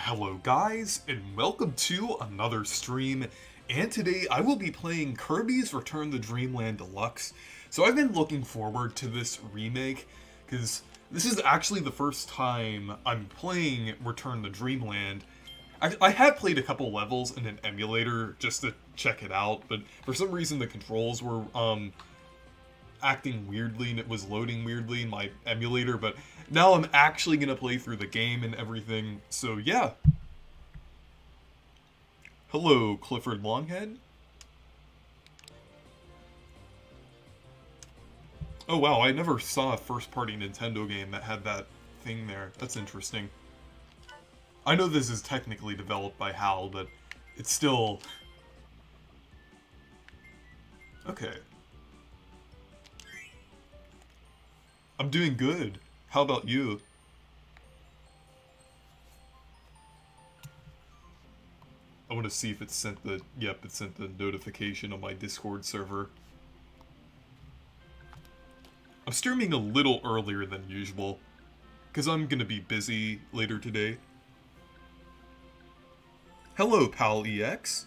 Hello guys, and welcome to another stream, and today I will be playing Kirby's Return to Dreamland Deluxe. So I've been looking forward to this remake, because this is actually the first time I'm playing Return to Dreamland. I have played a couple levels in an emulator just to check it out, but for some reason the controls were acting weirdly and it was loading weirdly in my emulator, but now I'm actually gonna play through the game and everything, so yeah. Hello, Clifford Longhead. Oh wow, I never saw a first-party Nintendo game that had that thing there. That's interesting. I know this is technically developed by HAL, but it's still... Okay. I'm doing good. How about you? I want to see if it sent the... Yep, it sent the notification on my Discord server. I'm streaming a little earlier than usual, because I'm gonna be busy later today. Hello, Pal EX.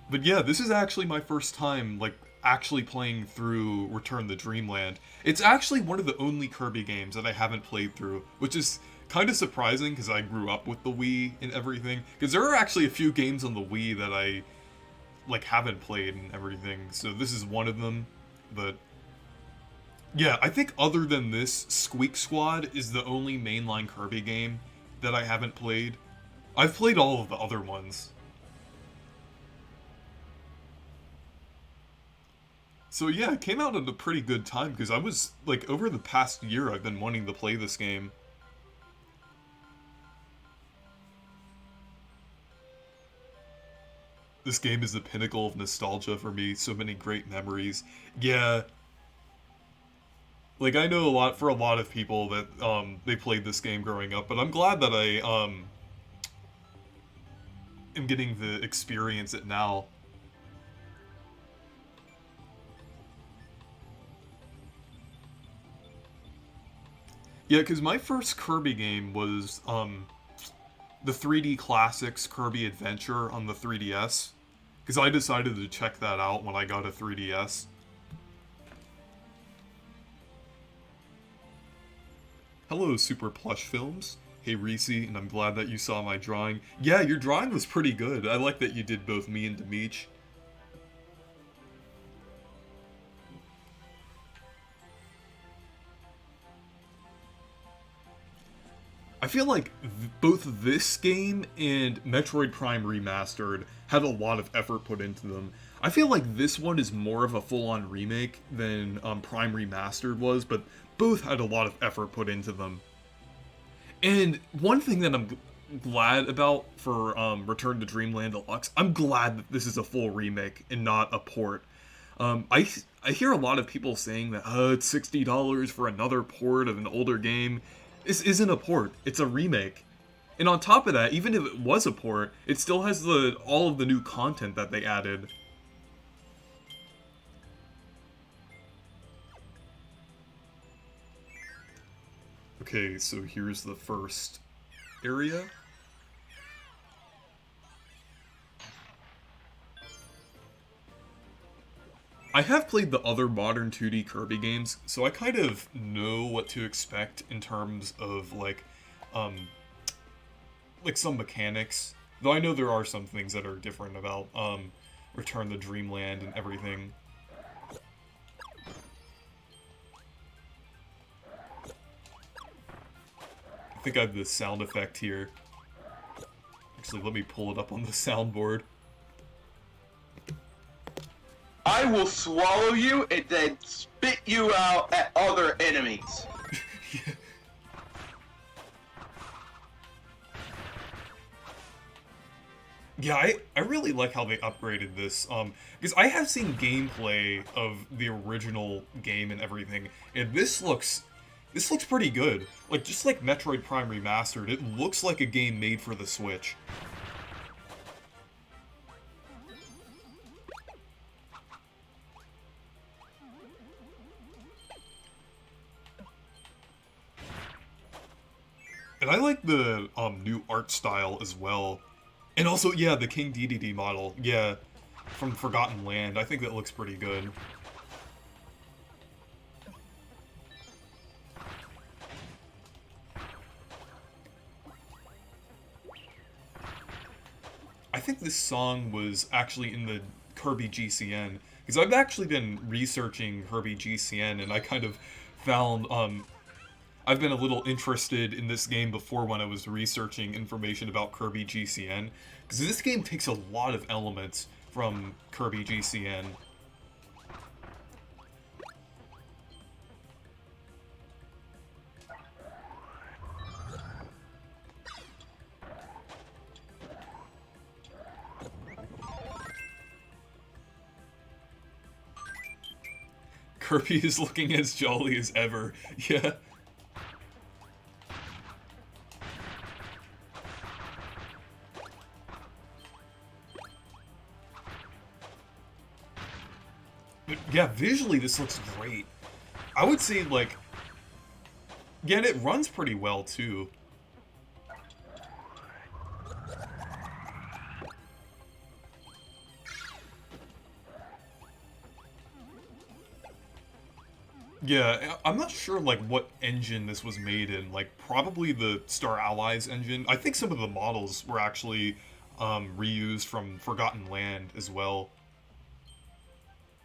But yeah, this is actually my first time, like, actually playing through Return to Dreamland. It's actually one of the only Kirby games that I haven't played through, which is kind of surprising because I grew up with the Wii and everything. Because there are actually a few games on the Wii that I, like, haven't played and everything, so this is one of them. But yeah, I think other than this, Squeak Squad is the only mainline Kirby game that I haven't played. I've played all of the other ones. So yeah, it came out at a pretty good time, because I was, like, over the past year I've been wanting to play this game. This game is the pinnacle of nostalgia for me, so many great memories. Yeah. Like, I know for a lot of people that, they played this game growing up, but I'm glad that I, am getting to experience it now. Yeah, because my first Kirby game was, the 3D Classics Kirby Adventure on the 3DS. Because I decided to check that out when I got a 3DS. Hello, Super Plush Films. Hey, Reese, and I'm glad that you saw my drawing. Yeah, your drawing was pretty good. I like that you did both me and Demeech. I feel like both this game and Metroid Prime Remastered had a lot of effort put into them. I feel like this one is more of a full-on remake than Prime Remastered was, but both had a lot of effort put into them. And one thing that I'm glad about for Return to Dreamland Deluxe, I'm glad that this is a full remake and not a port. I hear a lot of people saying that, it's $60 for another port of an older game. This isn't a port, it's a remake. And on top of that, even if it was a port, it still has all of the new content that they added. Okay, so here's the first area. I have played the other modern 2D Kirby games, so I kind of know what to expect in terms of, like some mechanics. Though I know there are some things that are different about, Return to Dreamland and everything. I think I have this sound effect here. Actually, let me pull it up on the soundboard. I will swallow you and then spit you out at other enemies. Yeah, I really like how they upgraded this, because I have seen gameplay of the original game and everything, and this looks pretty good. Like, just like Metroid Prime Remastered, it looks like a game made for the Switch. And I like the new art style as well. And also, yeah, the King DDD model, yeah, from Forgotten Land. I think that looks pretty good. I think this song was actually in the Kirby GCN, because I've actually been researching Kirby GCN, and I kind of found, I've been a little interested in this game before when I was researching information about Kirby GCN, because this game takes a lot of elements from Kirby GCN. Kirby is looking as jolly as ever. Yeah. But yeah, visually this looks great. I would say, like, yeah, and it runs pretty well too. Yeah, I'm not sure, like, what engine this was made in. Like, probably the Star Allies engine. I think some of the models were actually reused from Forgotten Land as well.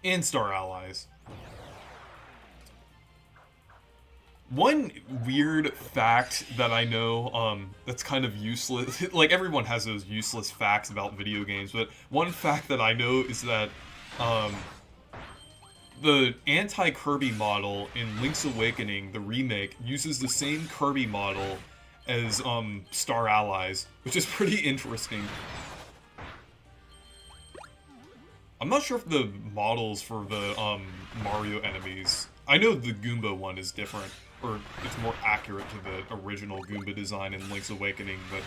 And Star Allies. One weird fact that I know, that's kind of useless, like, everyone has those useless facts about video games, but one fact that I know is that, the anti-Kirby model in Link's Awakening, the remake, uses the same Kirby model as Star Allies, which is pretty interesting. I'm not sure if the models for the Mario enemies, I know the Goomba one is different, or it's more accurate to the original Goomba design in Link's Awakening, but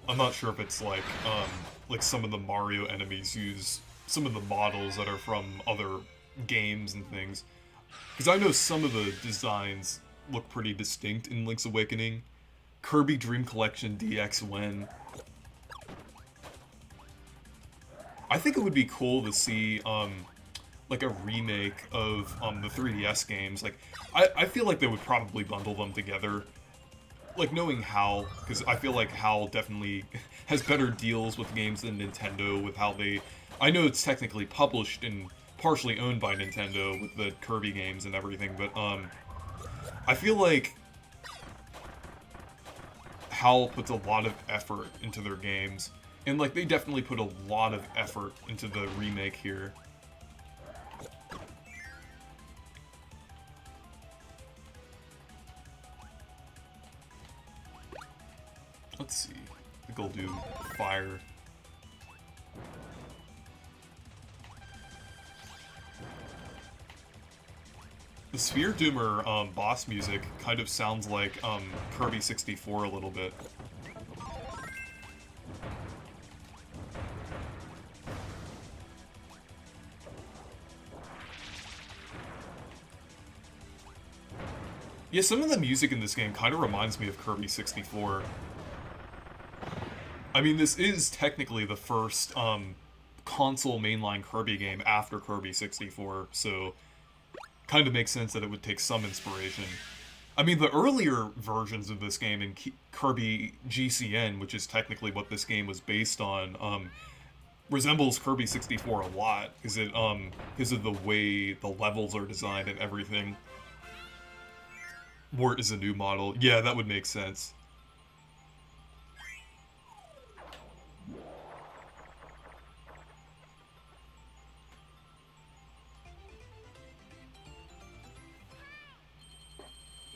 I'm not sure if it's like some of the Mario enemies use some of the models that are from other games and things. Because I know some of the designs look pretty distinct in Link's Awakening. Kirby Dream Collection DX when. I think it would be cool to see like a remake of the 3DS games. Like, I feel like they would probably bundle them together. Like, knowing HAL, because I feel like HAL definitely has better deals with games than Nintendo with how they... I know it's technically published and partially owned by Nintendo with the Kirby games and everything, but I feel like HAL puts a lot of effort into their games, and like they definitely put a lot of effort into the remake here. Let's see. I think I'll do fire. The Sphere Doomer boss music kind of sounds like Kirby 64 a little bit. Yeah, some of the music in this game kind of reminds me of Kirby 64. I mean, this is technically the first console mainline Kirby game after Kirby 64, so kind of makes sense that it would take some inspiration. I mean, the earlier versions of this game in Kirby GCN, which is technically what this game was based on, resembles Kirby 64 a lot, because of the way the levels are designed and everything. Mort is a new model. Yeah, that would make sense.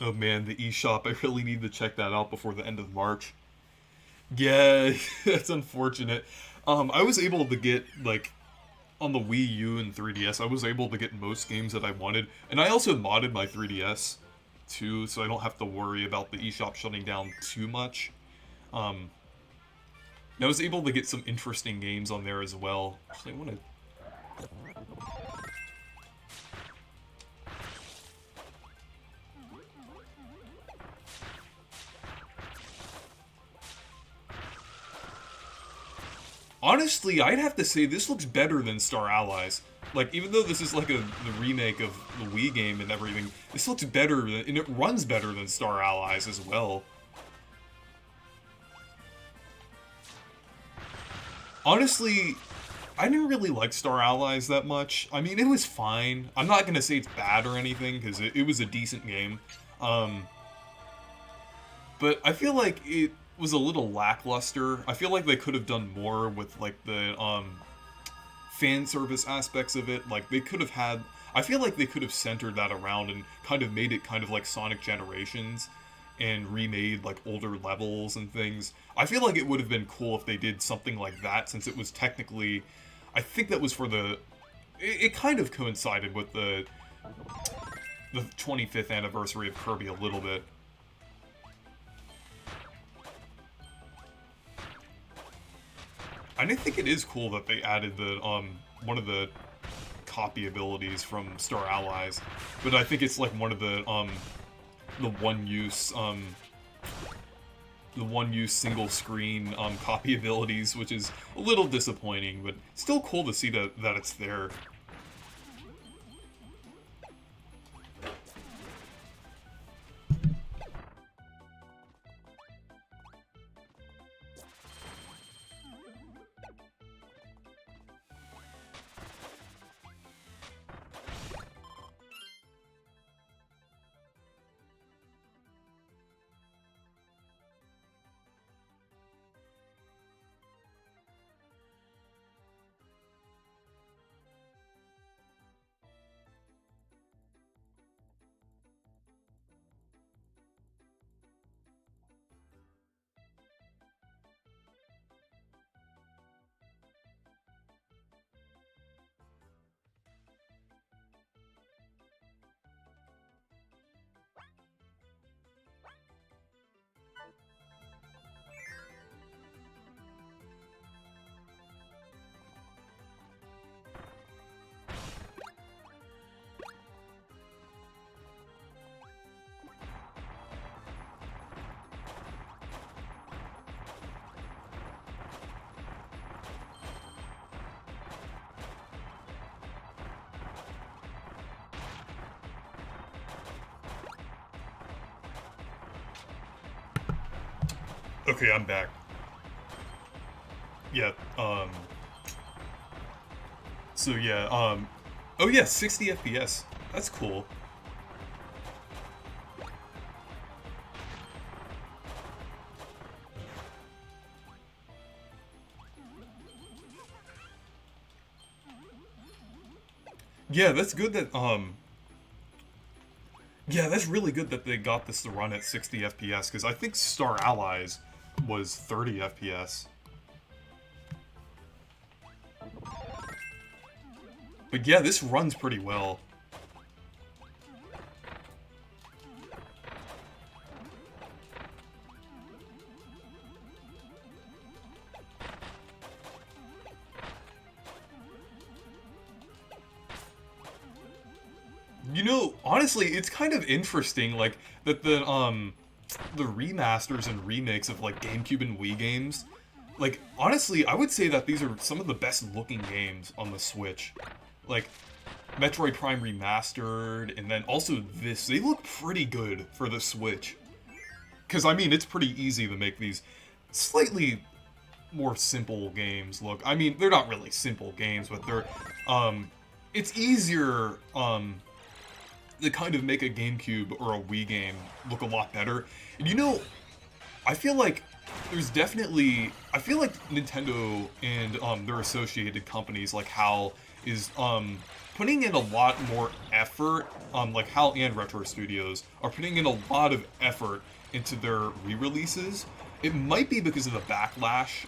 Oh man, the eShop, I really need to check that out before the end of March. Yeah, that's unfortunate. I was able to get, like, on the Wii U and 3DS, I was able to get most games that I wanted, and I also modded my 3DS, too, so I don't have to worry about the eShop shutting down too much. I was able to get some interesting games on there as well. Actually, I want to... honestly, I'd have to say this looks better than Star Allies. Like, even though this is like the remake of the Wii game and everything, this looks better, and it runs better than Star Allies as well. Honestly, I didn't really like Star Allies that much. I mean, it was fine. I'm not gonna say it's bad or anything, because it was a decent game. But I feel like it was a little lackluster. I feel like they could have done more with, like, the, fan service aspects of it. Like, they could have had... I feel like they could have centered that around and kind of made it kind of like Sonic Generations and remade, like, older levels and things. I feel like it would have been cool if they did something like that, since it was technically... I think that was for the... It kind of coincided with the 25th anniversary of Kirby a little bit. I think it is cool that they added the, one of the copy abilities from Star Allies, but I think it's like one of the one-use, single screen, copy abilities, which is a little disappointing, but still cool to see that it's there. Okay, I'm back. Yeah, so yeah, oh yeah, 60 FPS. That's cool. Yeah, that's good that, yeah, that's really good that they got this to run at 60 FPS, because I think Star Allies was 30 FPS. But yeah, this runs pretty well. You know, honestly, it's kind of interesting, like, that the remasters and remakes of, like, GameCube and Wii games, like, honestly, I would say that these are some of the best looking games on the Switch. Like, Metroid Prime Remastered, and then also this, they look pretty good for the Switch. Because, I mean, it's pretty easy to make these slightly more simple games look. I mean, they're not really simple games, but they're, it's easier, to kind of make a GameCube or a Wii game look a lot better. And you know, I feel like there's definitely... I feel like Nintendo and their associated companies like HAL is putting in a lot more effort, like HAL and Retro Studios are putting in a lot of effort into their re-releases. It might be because of the backlash,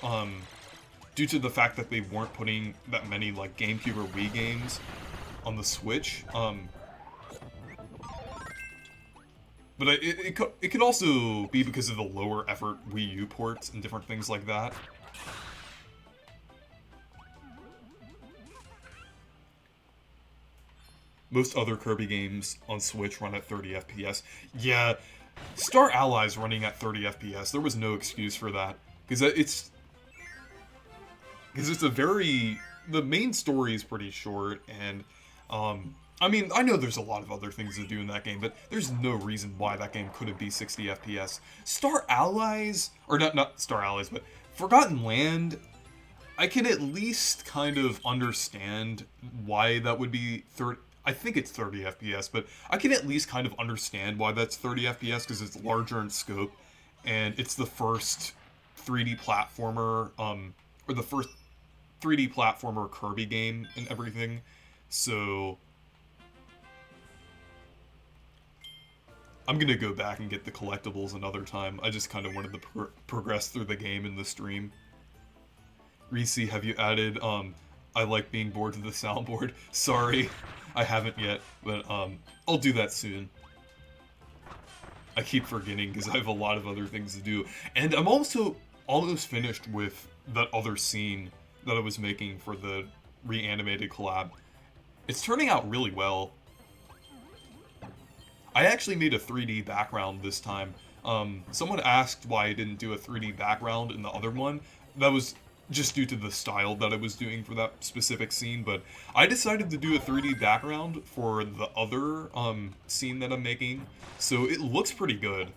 due to the fact that they weren't putting that many like GameCube or Wii games on the Switch. But it could also be because of the lower effort Wii U ports and different things like that. Most other Kirby games on Switch run at 30 FPS. Yeah, Star Allies running at 30 FPS, there was no excuse for that. Because it's... because it's a very, the main story is pretty short, and I mean, I know there's a lot of other things to do in that game, but there's no reason why that game couldn't be 60 FPS. Star Allies, or not Star Allies, but Forgotten Land, I can at least kind of understand why that would be 30. I think it's 30 FPS, but I can at least kind of understand why that's 30 FPS because it's larger in scope, and it's the first 3D platformer, or the first 3D platformer Kirby game and everything. So I'm gonna go back and get the collectibles another time. I just kind of wanted to progress through the game in the stream. Reese, have you added, I like being bored to the soundboard? Sorry, I haven't yet, but, I'll do that soon. I keep forgetting because I have a lot of other things to do. And I'm also almost finished with that other scene that I was making for the reanimated collab. It's turning out really well. I actually made a 3D background this time. Someone asked why I didn't do a 3D background in the other one. That was just due to the style that I was doing for that specific scene, but I decided to do a 3D background for the other scene that I'm making, so it looks pretty good.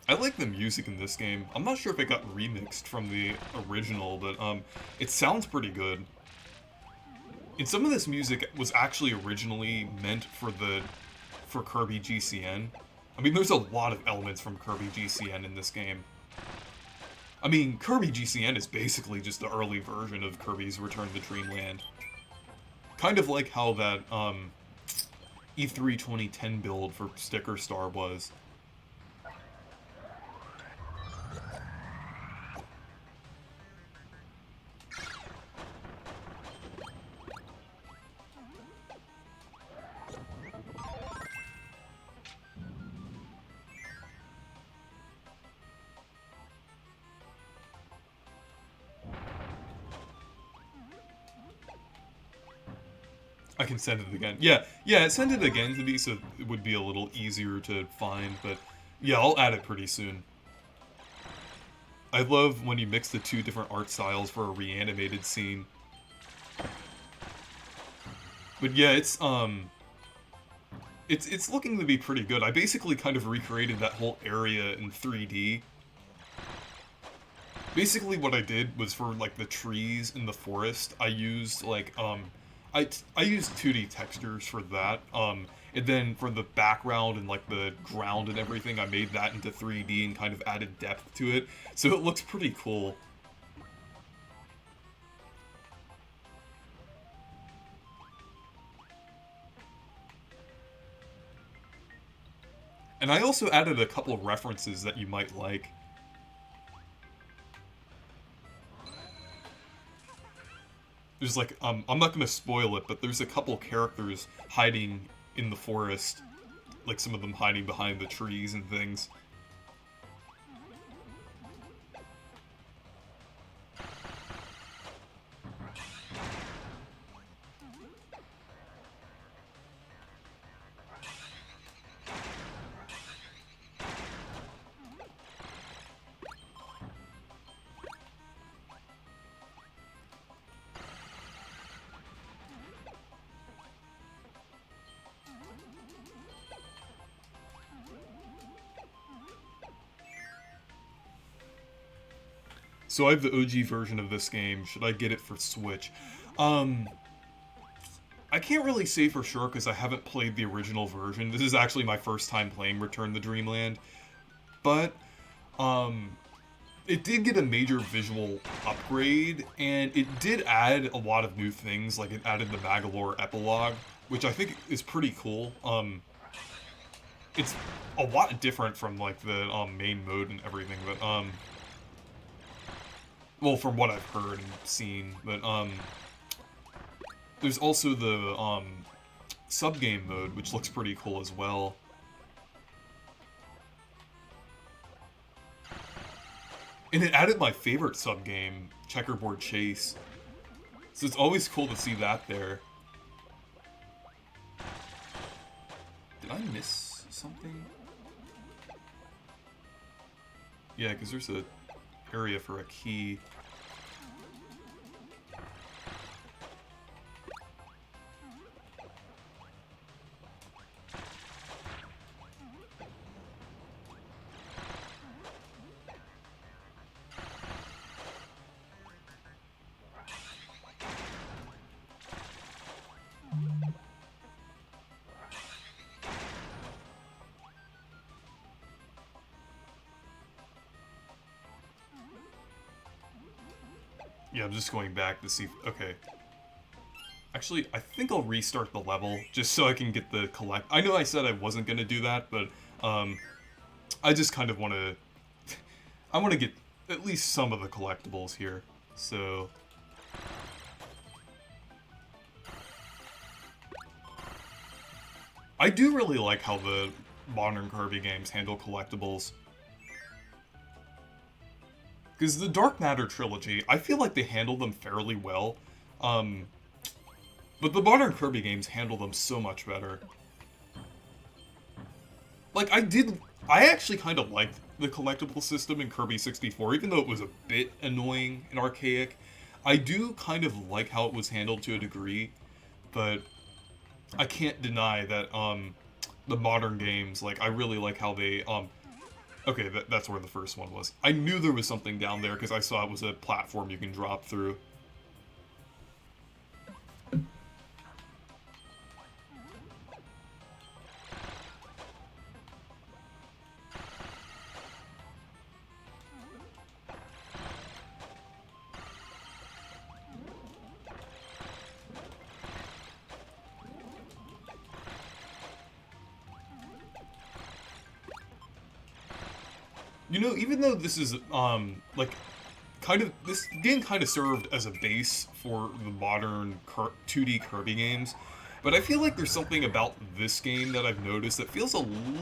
I like the music in this game. I'm not sure if it got remixed from the original, but it sounds pretty good. And some of this music was actually originally meant for Kirby GCN. I mean, there's a lot of elements from Kirby GCN in this game. I mean, Kirby GCN is basically just the early version of Kirby's Return to Dreamland. Kind of like how that E3 2010 build for Sticker Star was. I can send it again. Yeah, send it again to me so it would be a little easier to find, but yeah, I'll add it pretty soon. I love when you mix the two different art styles for a reanimated scene. But yeah, it's looking to be pretty good. I basically kind of recreated that whole area in 3D. Basically what I did was for like the trees in the forest, I used like I used 2D textures for that, and then for the background and like the ground and everything, I made that into 3D and kind of added depth to it, so it looks pretty cool. And I also added a couple of references that you might like. There's like, I'm not gonna spoil it, but there's a couple characters hiding in the forest. Like some of them hiding behind the trees and things. So I have the OG version of this game. Should I get it for Switch? I can't really say for sure because I haven't played the original version. This is actually my first time playing Return to Dreamland. But, it did get a major visual upgrade, and it did add a lot of new things, like it added the Magalore epilogue, which I think is pretty cool. It's a lot different from, like, the main mode and everything, but, well, from what I've heard and seen, but, there's also the, sub-game mode, which looks pretty cool as well. And it added my favorite sub-game, Checkerboard Chase. So it's always cool to see that there. Did I miss something? Yeah, because there's a area for a key. Yeah, I'm just going back to see... Okay. Actually, I think I'll restart the level, just so I can get the collect... I know I said I wasn't going to do that, but, I just kind of want to... I want to get at least some of the collectibles here, so... I do really like how the modern Kirby games handle collectibles. Because the Dark Matter trilogy, I feel like they handle them fairly well. But the modern Kirby games handle them so much better. Like, I actually kind of liked the collectible system in Kirby 64, even though it was a bit annoying and archaic. I do kind of like how it was handled to a degree, but I can't deny that, the modern games, like, I really like how they, okay, that's where the first one was. I knew there was something down there because I saw it was a platform you can drop through. You know, even though this is, like, this game kind of served as a base for the modern 2D Kirby games, but I feel like there's something about this game that I've noticed that feels a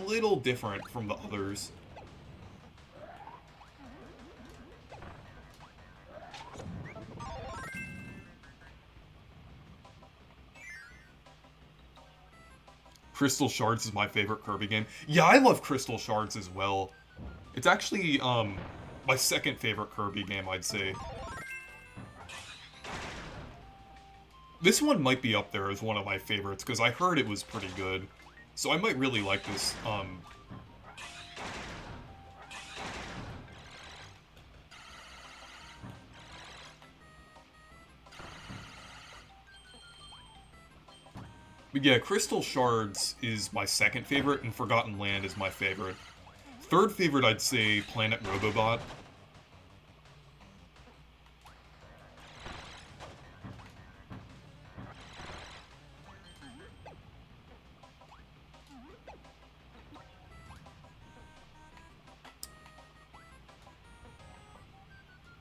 little different from the others. Crystal Shards is my favorite Kirby game. Yeah, I love Crystal Shards as well. It's actually, my second favorite Kirby game, I'd say. This one might be up there as one of my favorites, because I heard it was pretty good. So I might really like this, But yeah, Crystal Shards is my second favorite, and Forgotten Land is my favorite. Third favorite, I'd say Planet Robobot.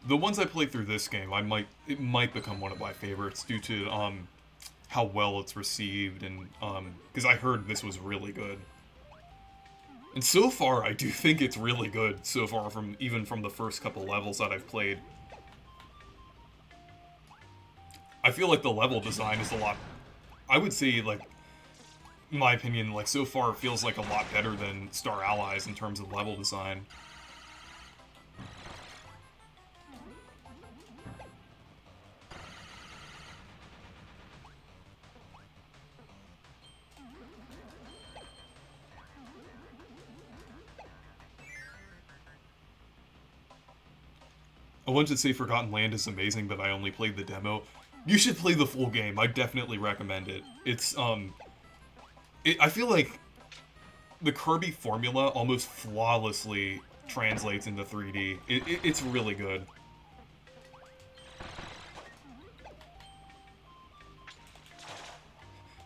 The ones I played through this game, it might become one of my favorites due to how well it's received, and because I heard this was really good. And so far, I do think it's really good so far, even from the first couple levels that I've played. I feel like the level design is a lot... I would say, like, in my opinion, like, so far it feels like a lot better than Star Allies in terms of level design. I wanted to say Forgotten Land is amazing, but I only played the demo. You should play the full game. I definitely recommend it. It's, I feel like the Kirby formula almost flawlessly translates into 3D. It's really good.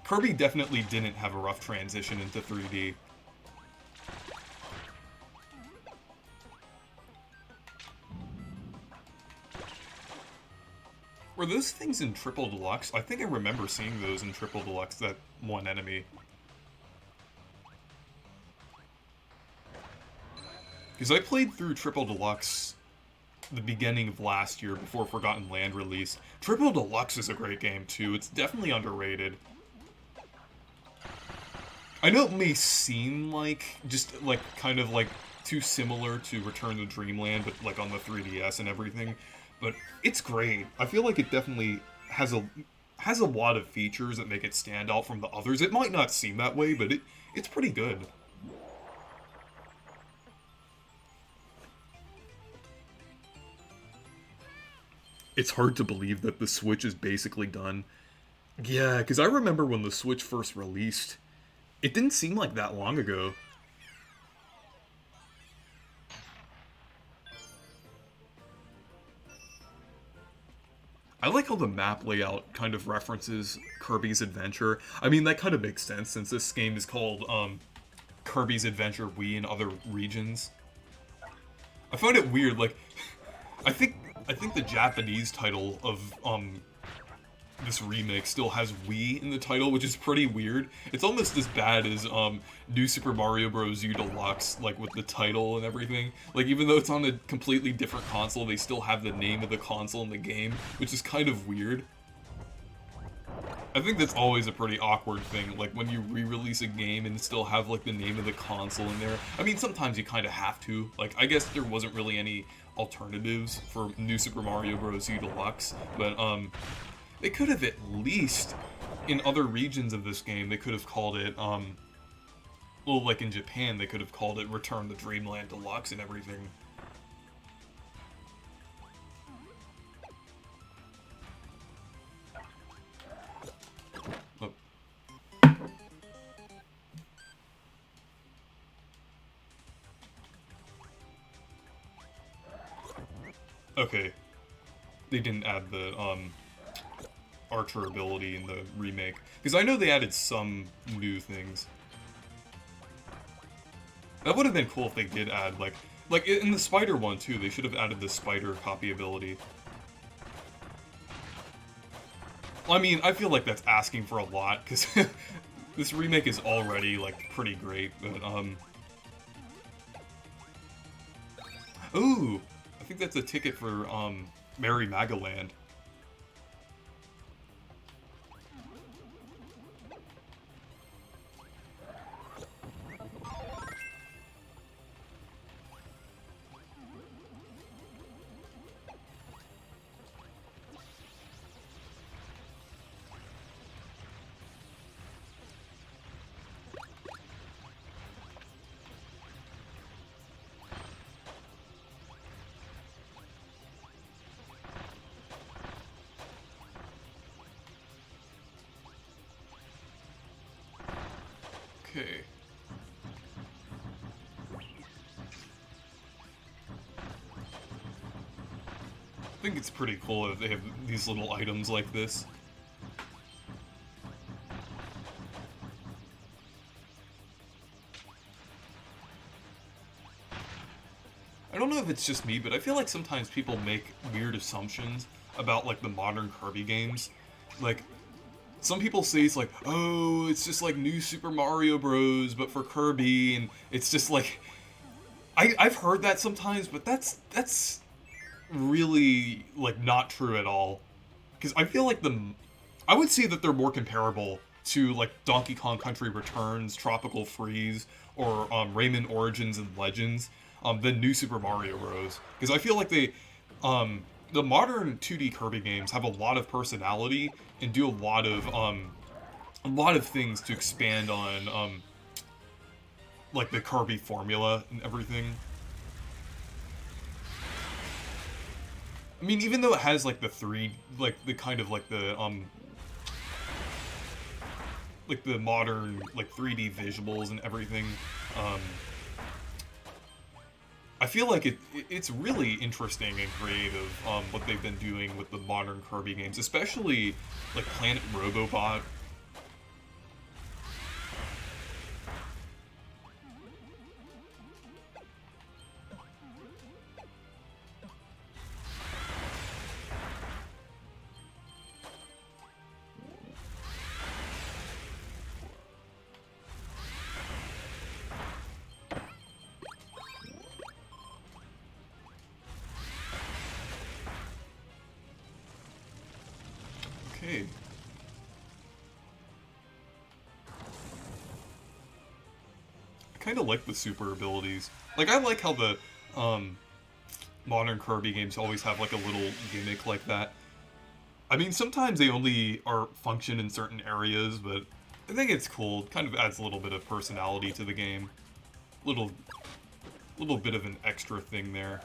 Kirby definitely didn't have a rough transition into 3D. Were those things in Triple Deluxe? I think I remember seeing those in Triple Deluxe, that one enemy. Because I played through Triple Deluxe the beginning of last year before Forgotten Land released. Triple Deluxe is a great game too. It's definitely underrated. I know it may seem like just like kind of like too similar to Return to Dreamland, but like on the 3DS and everything, but it's great. I feel like it definitely has a lot of features that make it stand out from the others. It might not seem that way, but it's pretty good. It's hard to believe that the Switch is basically done. Yeah, because I remember when the Switch first released, it didn't seem like that long ago. I like how the map layout kind of references Kirby's Adventure. I mean, that kind of makes sense since this game is called Kirby's Adventure Wii in other regions. I find it weird, like, I think the Japanese title of this remake still has Wii in the title, which is pretty weird. It's almost as bad as New Super Mario Bros. U Deluxe, like with the title and everything. Like, even though it's on a completely different console, they still have the name of the console in the game, which is kind of weird. I think that's always a pretty awkward thing, like when you re-release a game and still have like the name of the console in there. I mean, sometimes you kind of have to. Like, I guess there wasn't really any alternatives for New Super Mario Bros. U Deluxe, but they could have at least, in other regions of this game, they could have called it, well, like in Japan, they could have called it Return to Dreamland Deluxe and everything. Oh. Okay. They didn't add the, Archer ability in the remake. Because I know they added some new things. That would have been cool if they did add, like in the spider one too, they should have added the spider copy ability. Well, I mean, I feel like that's asking for a lot, because this remake is already, like, pretty great, but, ooh! I think that's a ticket for, Mary Magaland. Okay. I think it's pretty cool that they have these little items like this. I don't know if it's just me, but I feel like sometimes people make weird assumptions about, like, the modern Kirby games. Like, some people say it's like, oh, it's just like New Super Mario Bros. But for Kirby, and it's just like... I've heard that sometimes, but that's really, like, not true at all. Because I feel like I would say that they're more comparable to, like, Donkey Kong Country Returns, Tropical Freeze, or Rayman Origins and Legends, than New Super Mario Bros. Because I feel like the modern 2D Kirby games have a lot of personality and do a lot of things to expand on, like, the Kirby formula and everything. I mean, even though it has, like, the kind of, like, the modern, like, 3D visuals and everything, I feel like it's really interesting and creative, what they've been doing with the modern Kirby games, especially, like, Planet Robobot. Okay. I kind of like the super abilities. Like, I like how the modern Kirby games always have like a little gimmick like that. I mean, sometimes they only are function in certain areas, but I think it's cool. It kind of adds a little bit of personality to the game. Little bit of an extra thing there.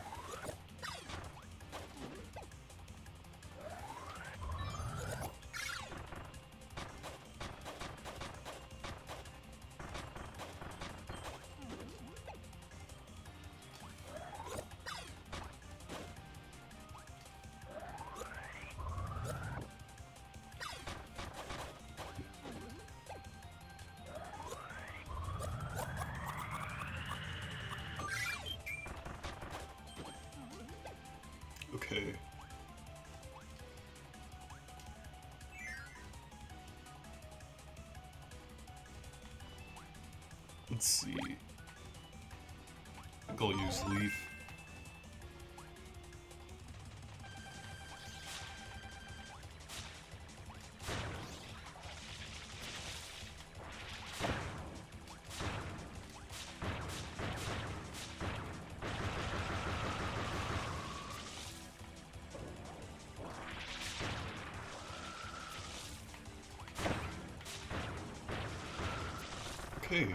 Okay. Let's see. I think I'll use Leaf. Okay.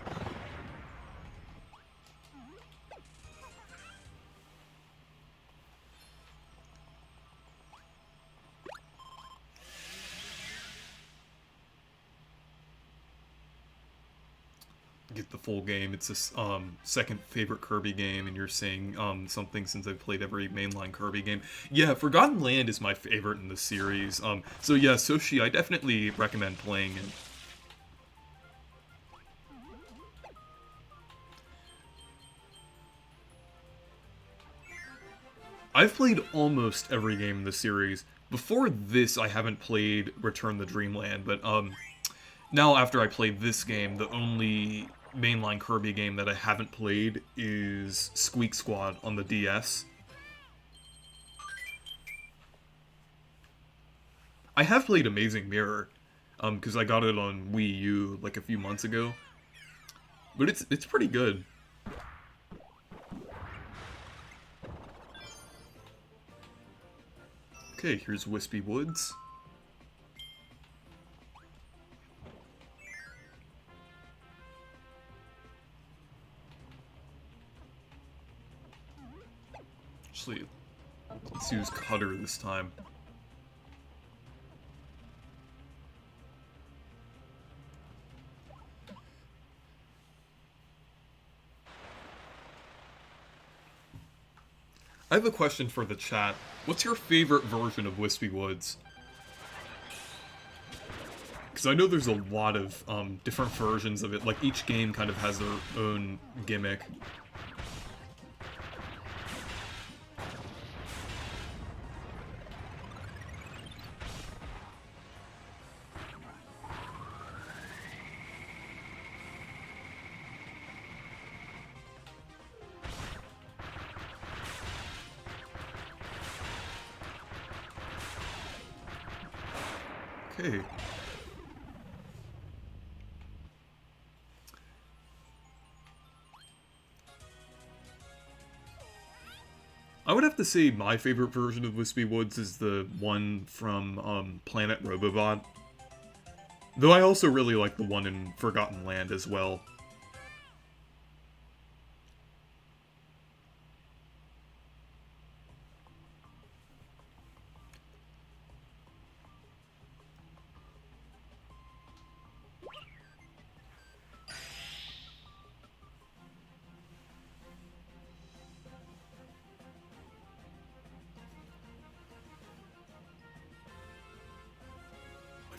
Get the full game. It's a second favorite Kirby game, and you're saying something since I've played every mainline Kirby game. Yeah, Forgotten Land is my favorite in the series. So yeah, Soshi, I definitely recommend playing it. I've played almost every game in the series. Before this, I haven't played Return to Dreamland, but now after I played this game, the only mainline Kirby game that I haven't played is Squeak Squad on the DS. I have played Amazing Mirror, because I got it on Wii U like a few months ago. But it's pretty good. Okay, here's Wispy Woods. Actually, let's use Cutter this time. I have a question for the chat. What's your favorite version of Wispy Woods? Because I know there's a lot of different versions of it. Like, each game kind of has their own gimmick. Okay. I would have to say my favorite version of Wispy Woods is the one from Planet Robobot. Though I also really like the one in Forgotten Land as well.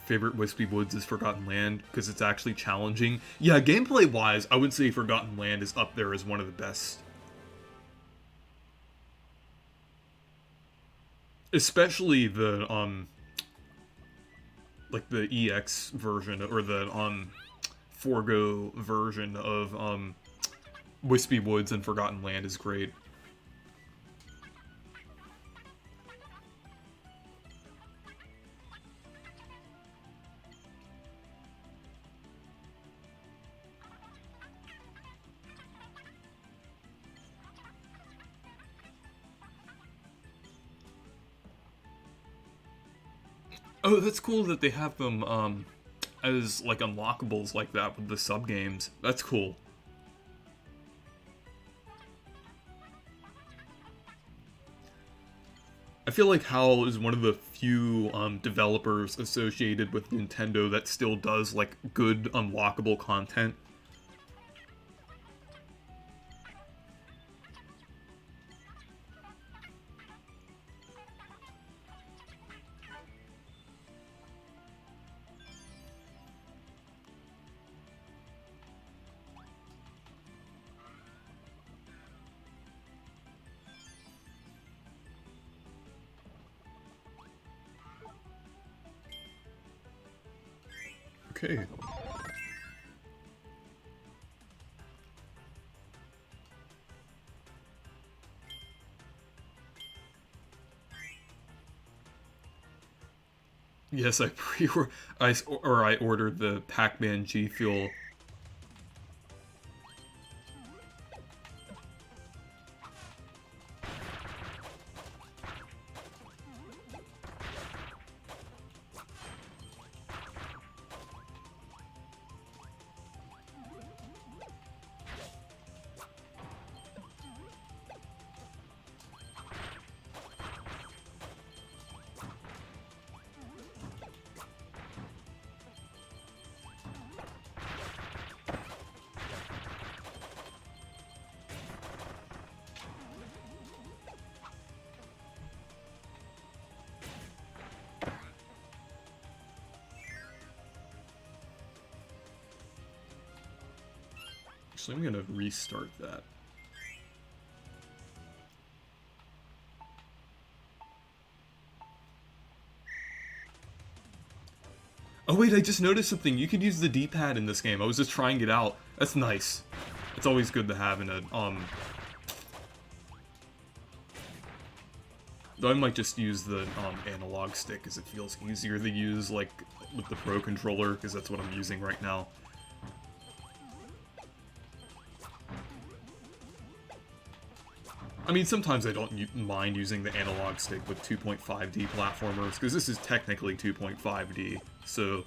Favorite Wispy Woods is Forgotten Land, because it's actually challenging. Yeah, gameplay-wise, I would say Forgotten Land is up there as one of the best. Especially the, like the EX version, or the, Forgo version of, Wispy Woods and Forgotten Land is great. Oh, that's cool that they have them as like unlockables like that with the sub games. That's cool. I feel like HAL is one of the few developers associated with Nintendo that still does like good unlockable content. Okay. Yes, I ordered the Pac-Man G Fuel. So I'm gonna restart that. Oh wait, I just noticed something. You could use the D-pad in this game. I was just trying it out. That's nice. It's always good to have in a, though I might just use the, analog stick, because it feels easier to use, like, with the Pro Controller, because that's what I'm using right now. I mean, sometimes I don't mind using the analog stick with 2.5D platformers, because this is technically 2.5D, so...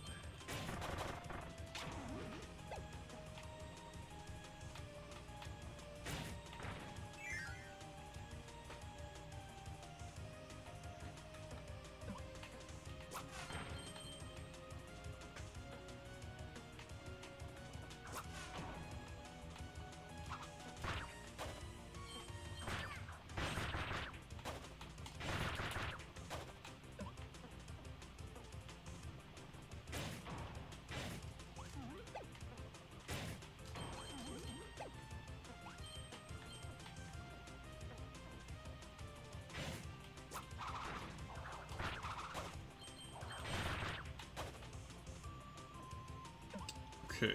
Okay.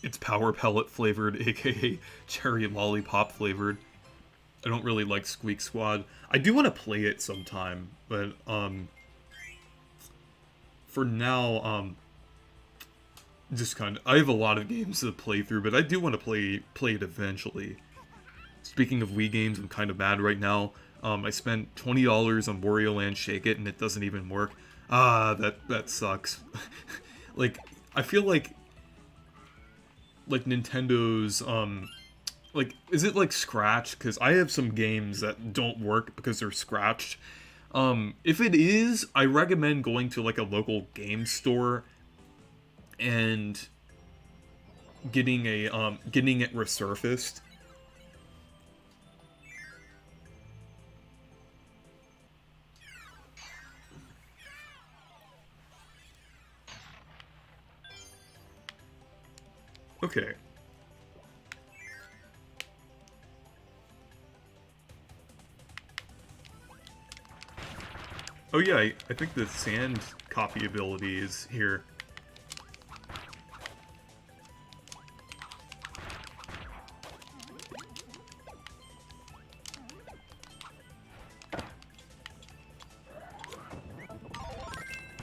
It's Power Pellet flavored, aka Cherry Lollipop flavored. I don't really like Squeak Squad. I do want to play it sometime, but, for now, just kind of... I have a lot of games to play through, but I do want to play it eventually. Speaking of Wii games, I'm kind of mad right now. I spent $20 on Wario Land Shake It, and it doesn't even work. Ah, that sucks. Like, I feel like Nintendo's, like, is it like Scratch? Because I have some games that don't work because they're scratched. If it is, I recommend going to like a local game store and getting it resurfaced. Okay. Oh yeah, I think the sand copy ability is here.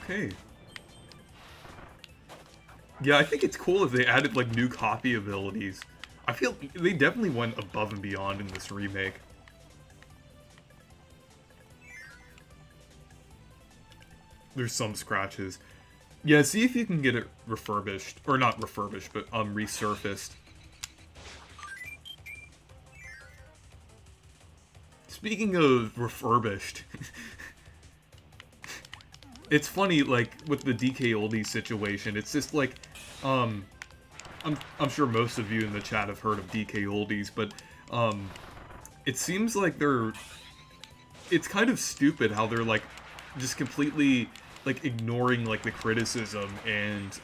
Okay. Yeah, I think it's cool if they added, like, new copy abilities. I feel they definitely went above and beyond in this remake. There's some scratches. Yeah, see if you can get it refurbished. Or not refurbished, but, resurfaced. Speaking of refurbished... It's funny, like, with the DK Oldie situation, it's just like, I'm sure most of you in the chat have heard of DK Oldies, but, it seems like it's kind of stupid how they're, like, just completely, like, ignoring, like, the criticism, and,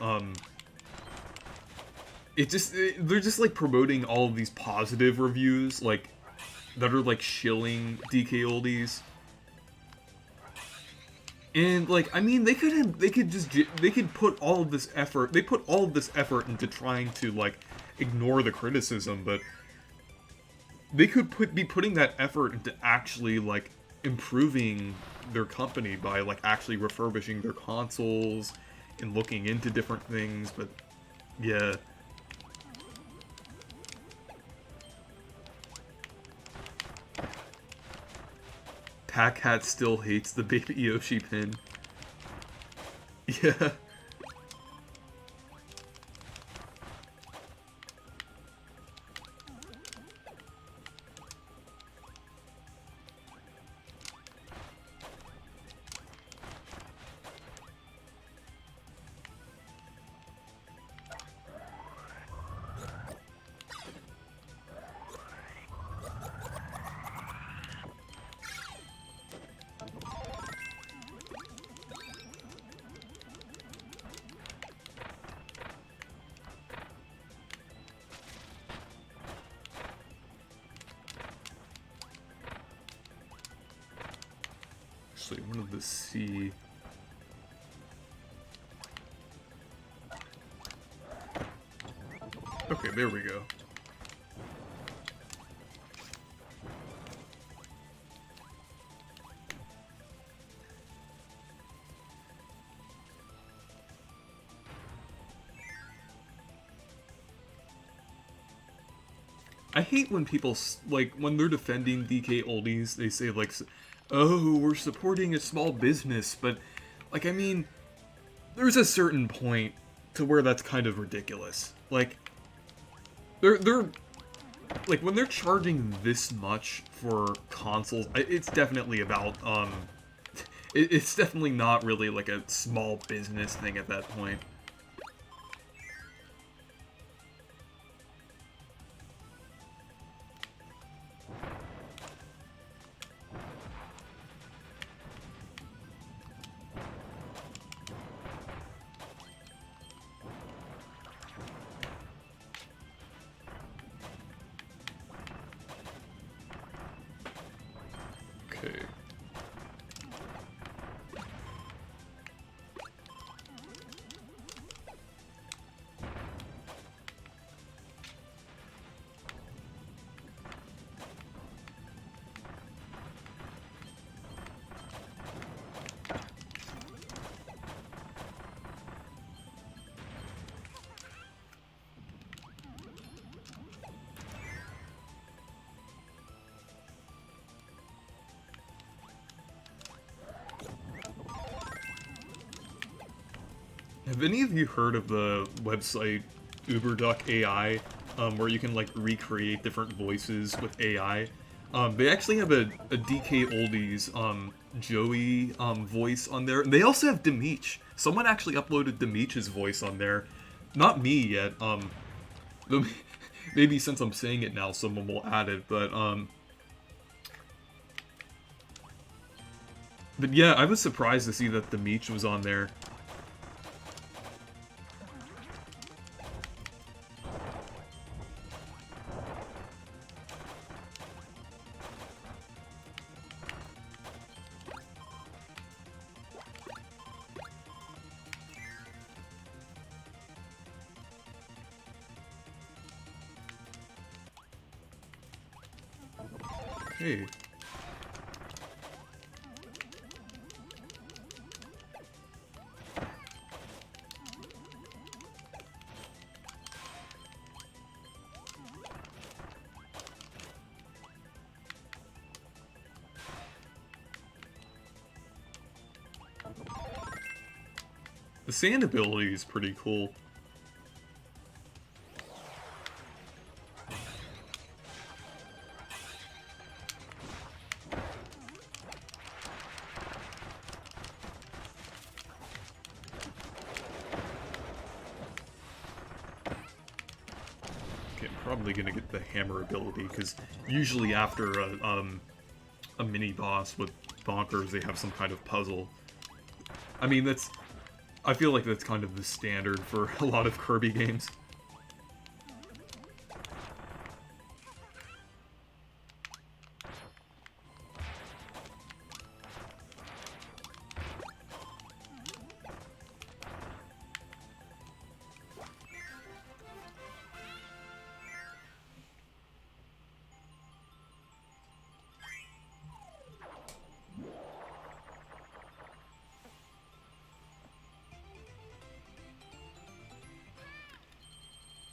they're just, like, promoting all of these positive reviews, like, that are, like, shilling DK Oldies. And, like, I mean, they could put all of this effort, they put all of this effort into trying to, like, ignore the criticism, but they could be putting that effort into actually, like, improving their company by, like, actually refurbishing their consoles and looking into different things, but, yeah. Pack Hat still hates the Baby Yoshi pin. Yeah. Actually, I wanted to see... Okay, there we go. I hate when people, like, when they're defending DK Oldies, they say, like, oh, we're supporting a small business, but, like, I mean, there's a certain point to where that's kind of ridiculous. Like, they're like, when they're charging this much for consoles, it's definitely about, it's definitely not really, like, a small business thing at that point. Okay. Have any of you heard of the website UberDuck AI, where you can, like, recreate different voices with AI? They actually have a DK Oldies, Joey, voice on there. They also have Demeech. Someone actually uploaded Demeech's voice on there. Not me yet, maybe since I'm saying it now, someone will add it, but yeah, I was surprised to see that Demeech was on there. Hey. The sand ability is pretty cool. Okay, I'm probably gonna get the hammer ability, because usually after a mini-boss with Bonkers, they have some kind of puzzle. I mean, I feel like that's kind of the standard for a lot of Kirby games.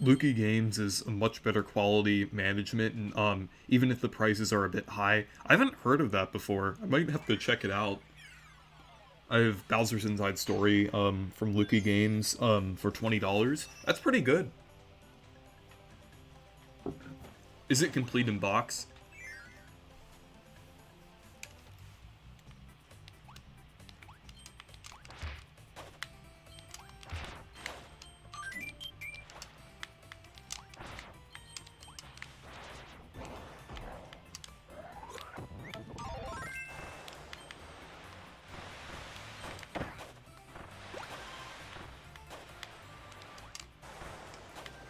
Luki Games is a much better quality management, and even if the prices are a bit high, I haven't heard of that before. I might have to check it out. I have Bowser's Inside Story from Luki Games for $20. That's pretty good. Is it complete in box?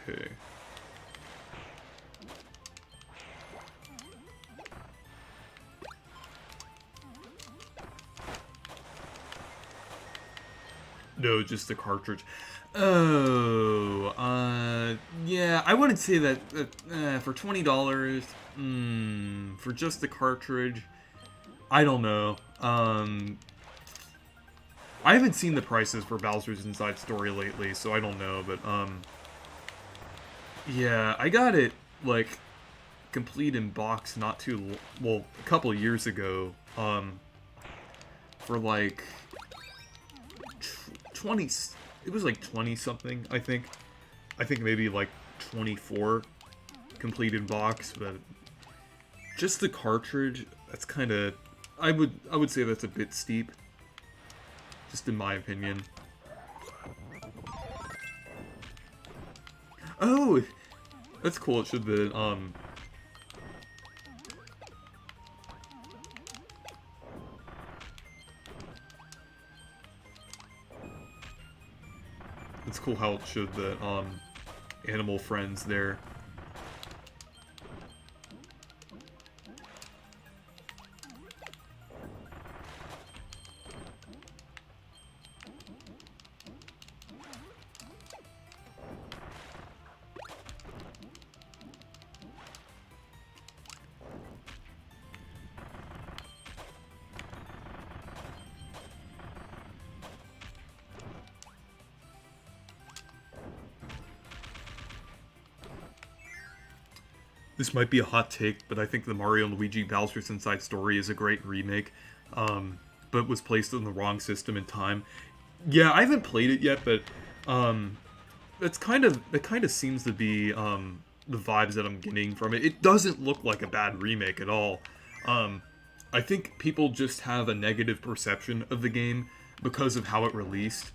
Okay. No, just the cartridge. Oh, yeah, I wouldn't say that, for $20, for just the cartridge, I don't know. I haven't seen the prices for Bowser's Inside Story lately, so I don't know, but, yeah, I got it, like, complete in box not too, well, a couple years ago, for, like, 20, it was like 20 something, I think. I think maybe like 24 complete in box, but just the cartridge, that's kind of, I would say that's a bit steep, just in my opinion. Oh, that's cool. It should be, it's cool how it showed the, animal friends there. This might be a hot take, but I think the Mario & Luigi Bowser's Inside Story is a great remake, but was placed in the wrong system and time. Yeah, I haven't played it yet, but that kind of seems to be the vibes that I'm getting from it. It doesn't look like a bad remake at all. I think people just have a negative perception of the game because of how it released.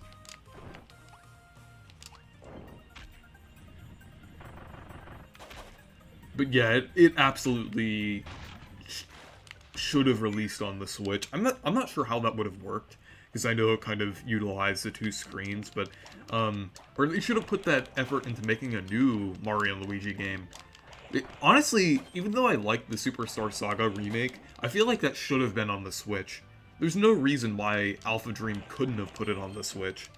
But yeah, it absolutely should have released on the Switch. I'm not sure how that would have worked, because I know it kind of utilized the two screens, but or they should have put that effort into making a new Mario & Luigi game. Honestly, even though I like the Superstar Saga remake, I feel like that should have been on the Switch. There's no reason why Alpha Dream couldn't have put it on the Switch.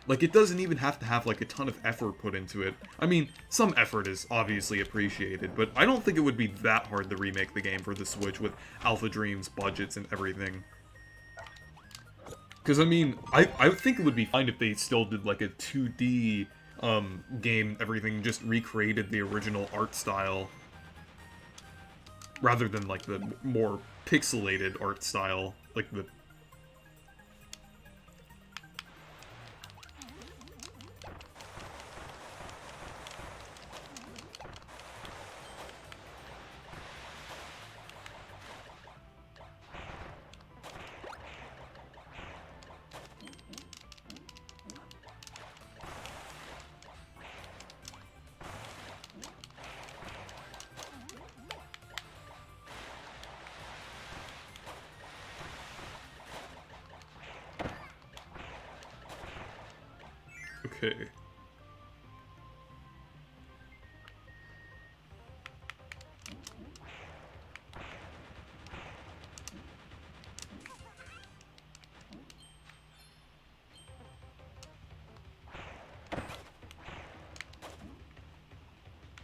Like, it doesn't even have to have, like, a ton of effort put into it. I mean, some effort is obviously appreciated, but I don't think it would be that hard to remake the game for the Switch with Alpha Dream's budgets and everything. Because, I mean, I think it would be fine if they still did, like, a 2D game, everything, just recreated the original art style. Rather than, like, the more pixelated art style, like the... Okay.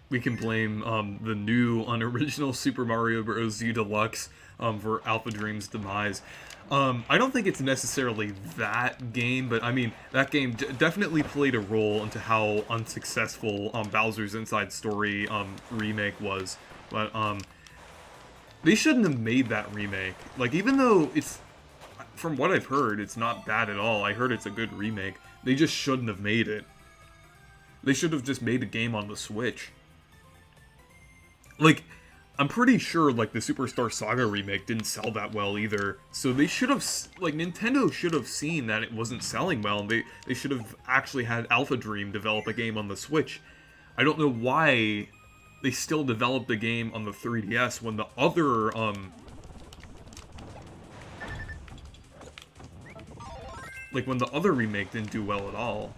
We can blame the new unoriginal Super Mario Bros. U Deluxe for Alpha Dream's demise. I don't think it's necessarily that game, but I mean, that game definitely played a role into how unsuccessful Bowser's Inside Story remake was. But they shouldn't have made that remake. Like, even though it's, from what I've heard, it's not bad at all. I heard it's a good remake. They just shouldn't have made it. They should have just made a game on the Switch. Like, I'm pretty sure, like, the Superstar Saga remake didn't sell that well either. So they should have, like, Nintendo should have seen that it wasn't selling well. And they should have actually had Alpha Dream develop a game on the Switch. I don't know why they still developed the game on the 3DS when the other, like, when the other remake didn't do well at all.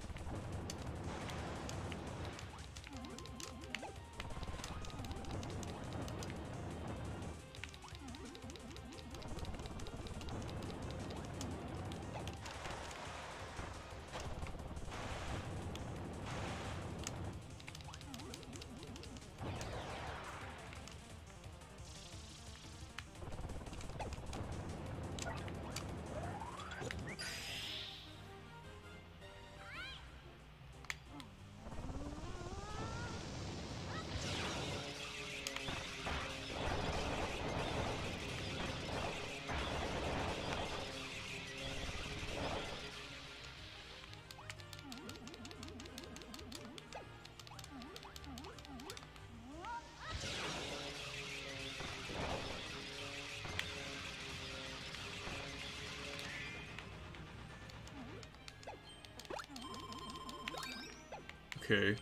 Okay.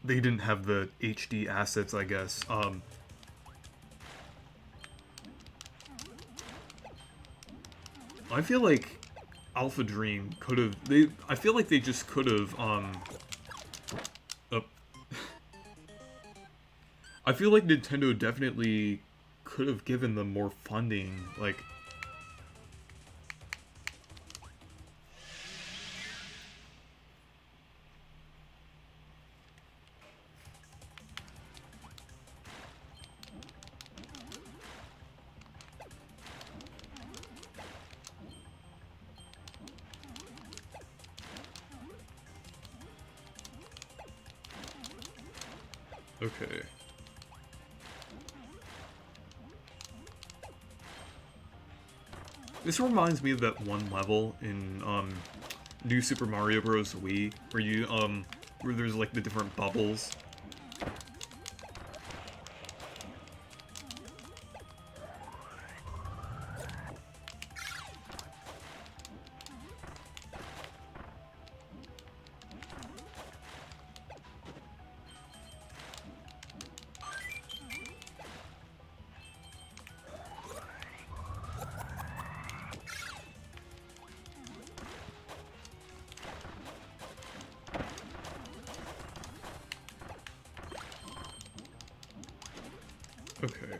They didn't have the HD assets, I guess. I feel like Alpha Dream could have. I feel like they just could have. I feel like Nintendo definitely could have given them more funding. Like. Okay. This reminds me of that one level in New Super Mario Bros. Wii where you where there's like the different bubbles. Okay.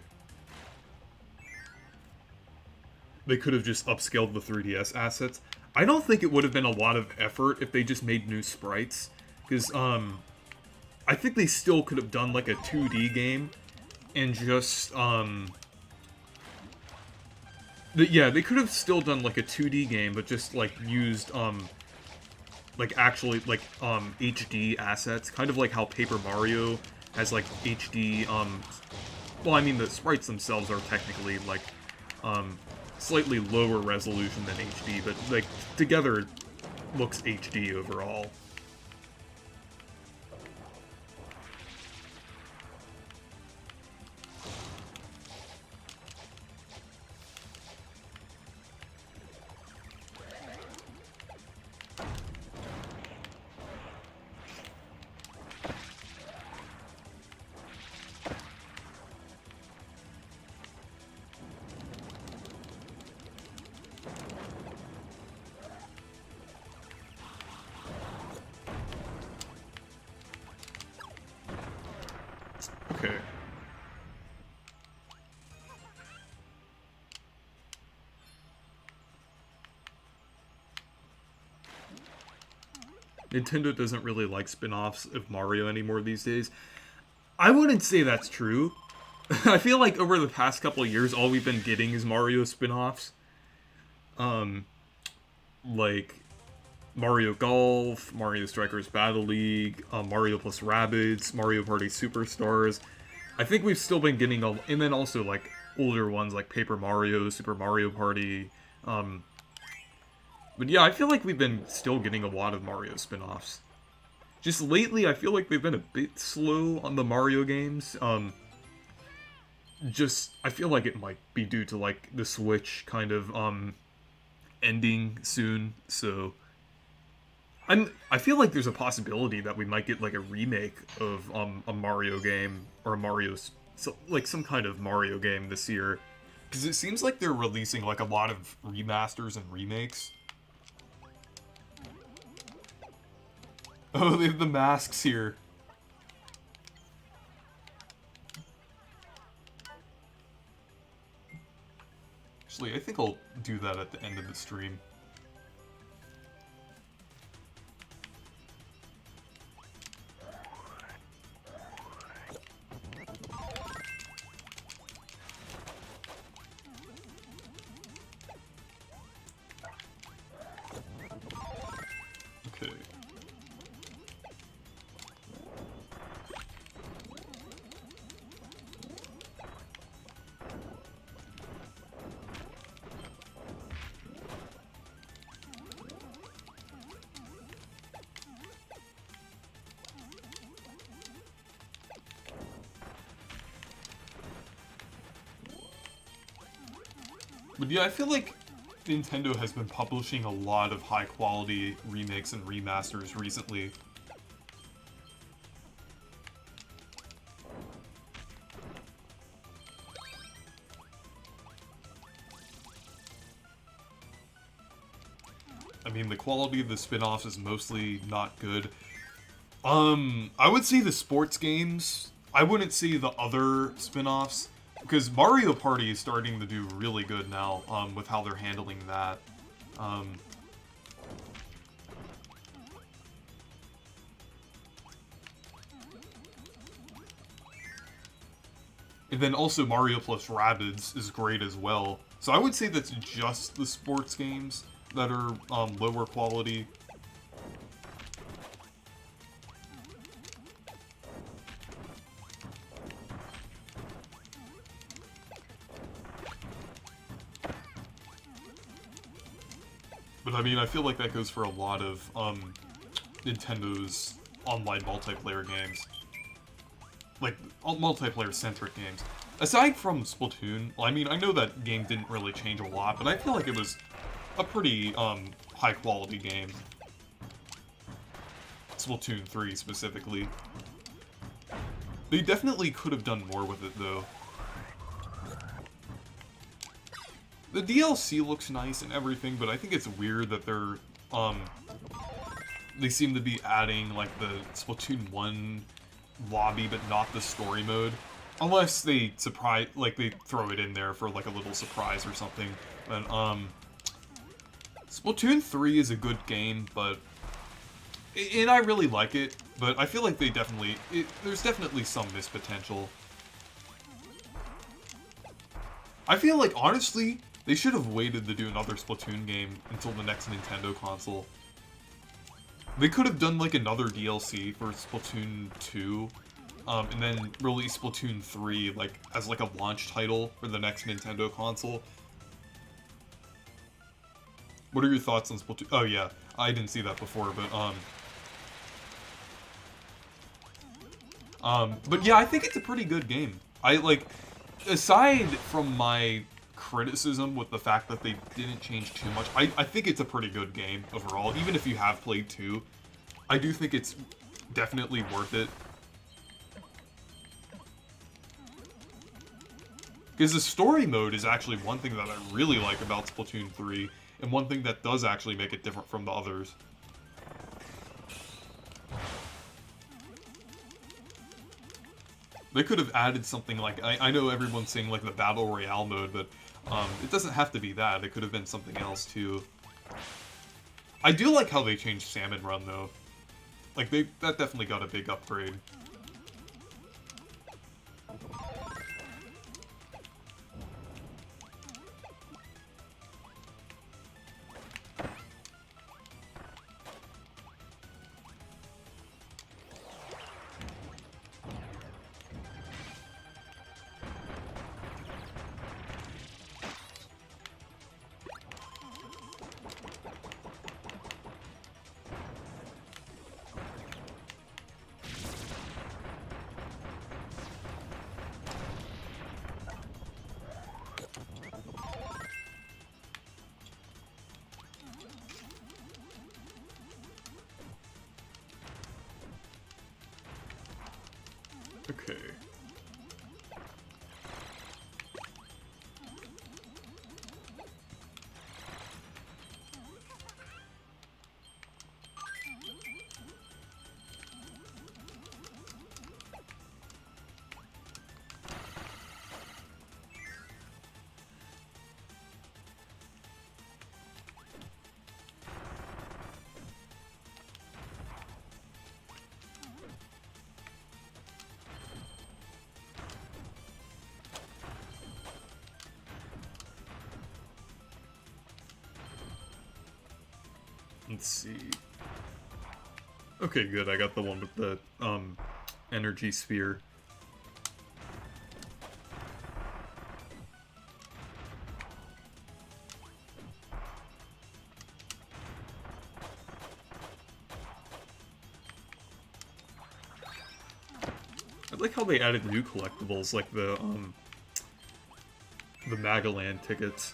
They could have just upscaled the 3DS assets. I don't think it would have been a lot of effort if they just made new sprites. Because, I think they still could have done, like, a 2D game. And just, yeah, they could have still done, like, a 2D game, but just, like, used, like, actually, like, HD assets. Kind of like how Paper Mario has, like, HD, well, I mean, the sprites themselves are technically, like, slightly lower resolution than HD, but, like, together, looks HD overall. Okay. Nintendo doesn't really like spin-offs of Mario anymore these days. I wouldn't say that's true. I feel like over the past couple of years, all we've been getting is Mario spin-offs. Like Mario Golf, Mario Strikers Battle League, Mario plus Rabbids, Mario Party Superstars. I think we've still been getting and then also like older ones like Paper Mario, Super Mario Party. But yeah, I feel like we've been still getting a lot of Mario spin-offs. Just lately, I feel like they've been a bit slow on the Mario games. I feel like it might be due to like the Switch kind of ending soon, so I feel like there's a possibility that we might get like a remake of a Mario game or like some kind of Mario game this year, because it seems like they're releasing like a lot of remasters and remakes. Oh, they have the masks here. Actually, I think I'll do that at the end of the stream. Okay. But yeah, I feel like Nintendo has been publishing a lot of high-quality remakes and remasters recently. I mean, the quality of the spin-offs is mostly not good. I would say the sports games. I wouldn't say the other spin-offs. Because Mario Party is starting to do really good now, with how they're handling that. And then also Mario plus Rabbids is great as well. So I would say that's just the sports games that are lower quality. But I mean, I feel like that goes for a lot of Nintendo's online multiplayer games. Like, multiplayer-centric games. Aside from Splatoon, well, I mean, I know that game didn't really change a lot, but I feel like it was a pretty high-quality game. Splatoon 3, specifically. They definitely could have done more with it, though. The DLC looks nice and everything, but I think it's weird that they're, they seem to be adding, like, the Splatoon 1 lobby, but not the story mode. Unless they they throw it in there for, like, a little surprise or something. But, Splatoon 3 is a good game, but... And I really like it, but I feel like they there's definitely some missed potential. I feel like, honestly, they should have waited to do another Splatoon game until the next Nintendo console. They could have done, like, another DLC for Splatoon 2, and then release Splatoon 3, like, as, like, a launch title for the next Nintendo console. What are your thoughts on Splatoon? Oh, yeah. I didn't see that before, but yeah, I think it's a pretty good game. I like, aside from my criticism with the fact that they didn't change too much, I think it's a pretty good game overall. Even if you have played 2, I do think it's definitely worth it. Because the story mode is actually one thing that I really like about Splatoon 3, and one thing that does actually make it different from the others. They could have added something like, I know everyone's saying like the Battle Royale mode, but it doesn't have to be that. It could have been something else too. I do like how they changed Salmon Run though. Like that definitely got a big upgrade. Okay. Let's see. Okay, good. I got the one with the energy sphere. I like how they added new collectibles, like the Magaland tickets.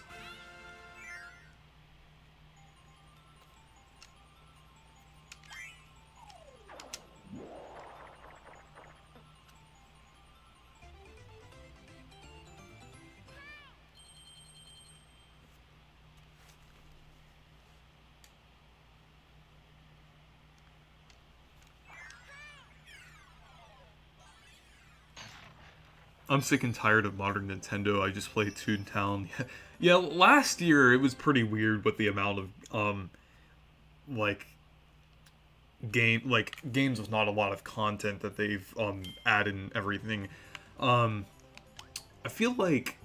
I'm sick and tired of modern Nintendo. I just play Toontown. Yeah, last year it was pretty weird with the amount of like games with not a lot of content that they've added and everything. I feel like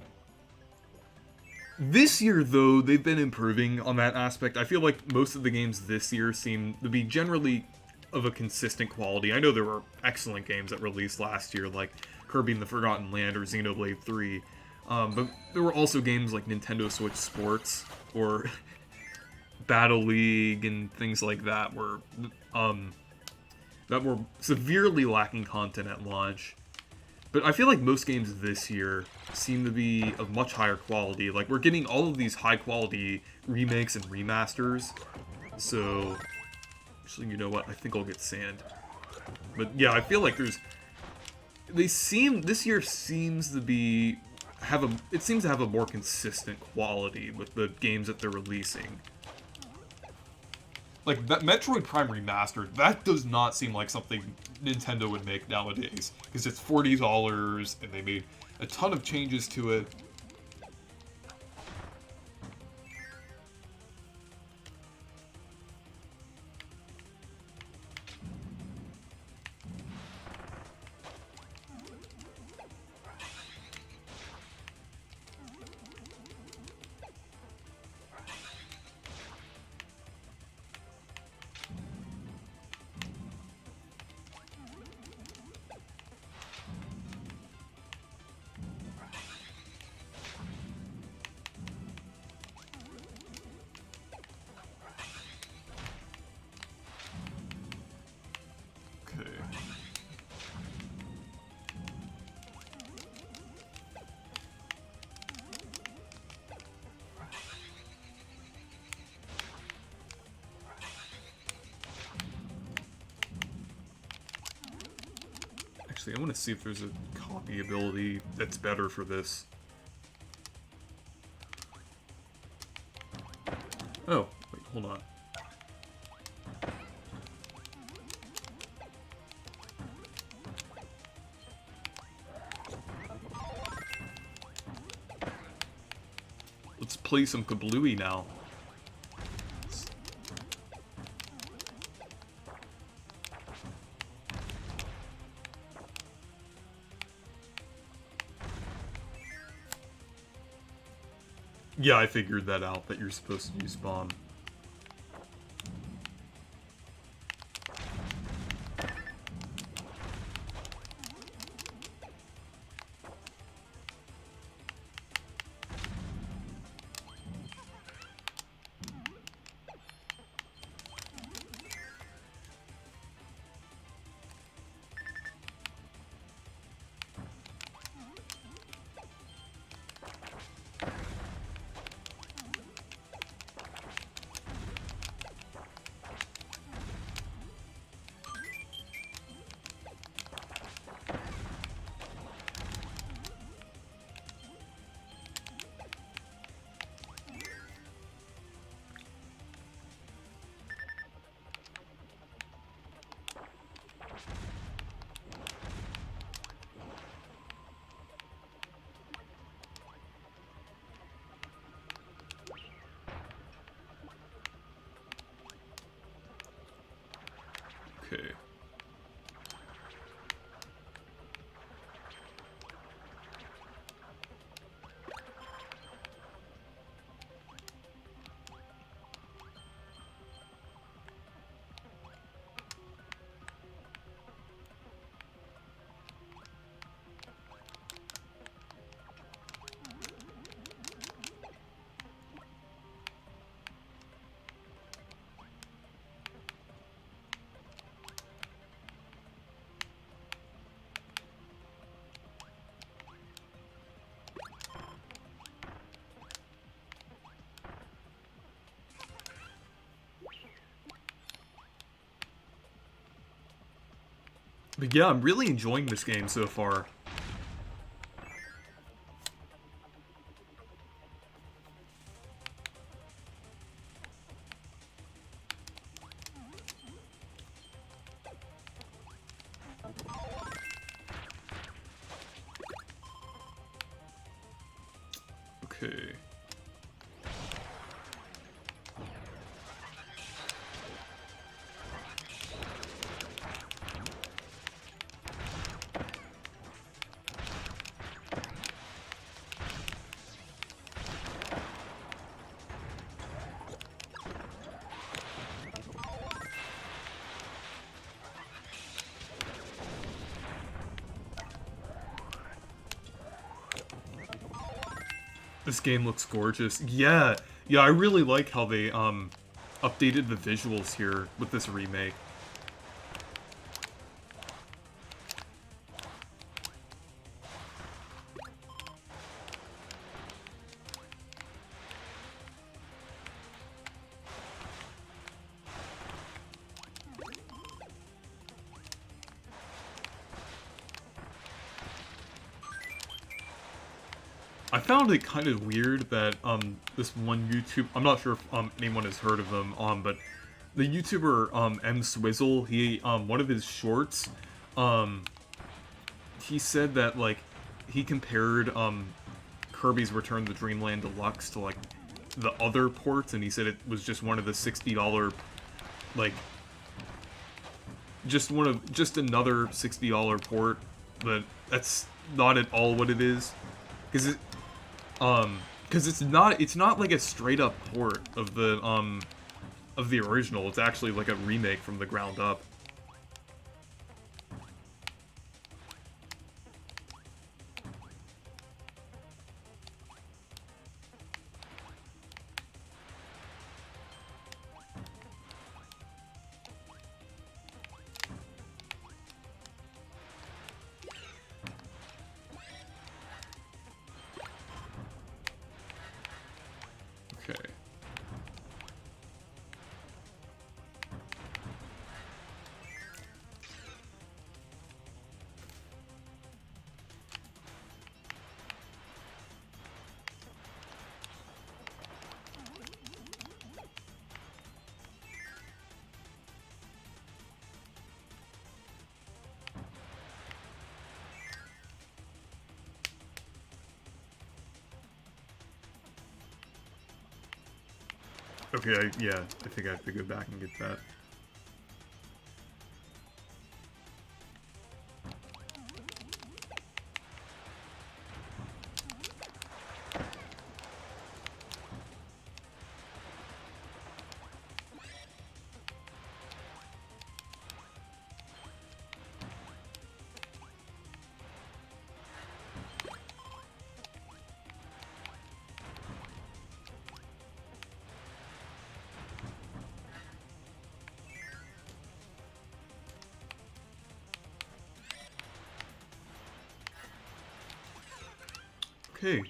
this year though they've been improving on that aspect. I feel like most of the games this year seem to be generally of a consistent quality. I know there were excellent games that released last year, like Kirby and the Forgotten Land or Xenoblade 3. But there were also games like Nintendo Switch Sports or Battle League and things like that were severely lacking content at launch. But I feel like most games this year seem to be of much higher quality. Like, we're getting all of these high-quality remakes and remasters. So, actually, you know what? I think I'll get Sand. But yeah, I feel like this year seems to have a more consistent quality with the games that they're releasing. Like, that Metroid Prime Remastered, that does not seem like something Nintendo would make nowadays. Because it's $40, and they made a ton of changes to it. Actually, I want to see if there's a copy ability that's better for this. Oh, wait, hold on. Let's play some Kablooey now. Yeah, I figured that out, that you're supposed to use bomb. Okay. But yeah, I'm really enjoying this game so far. Okay. This game looks gorgeous. Yeah, yeah, I really like how they updated the visuals here with this remake. I found it kind of weird that this one YouTube, I'm not sure if anyone has heard of them, but the YouTuber M Swizzle, he one of his shorts, he said that like he compared Kirby's Return to Dreamland Deluxe to like the other ports, and he said it was just one of the $60 like just another $60 port, but that's not at all what it is, because it's not like a straight up port of the original. It's actually like a remake from the ground up. Okay. Okay, yeah, I think I have to go back and get that. Okay.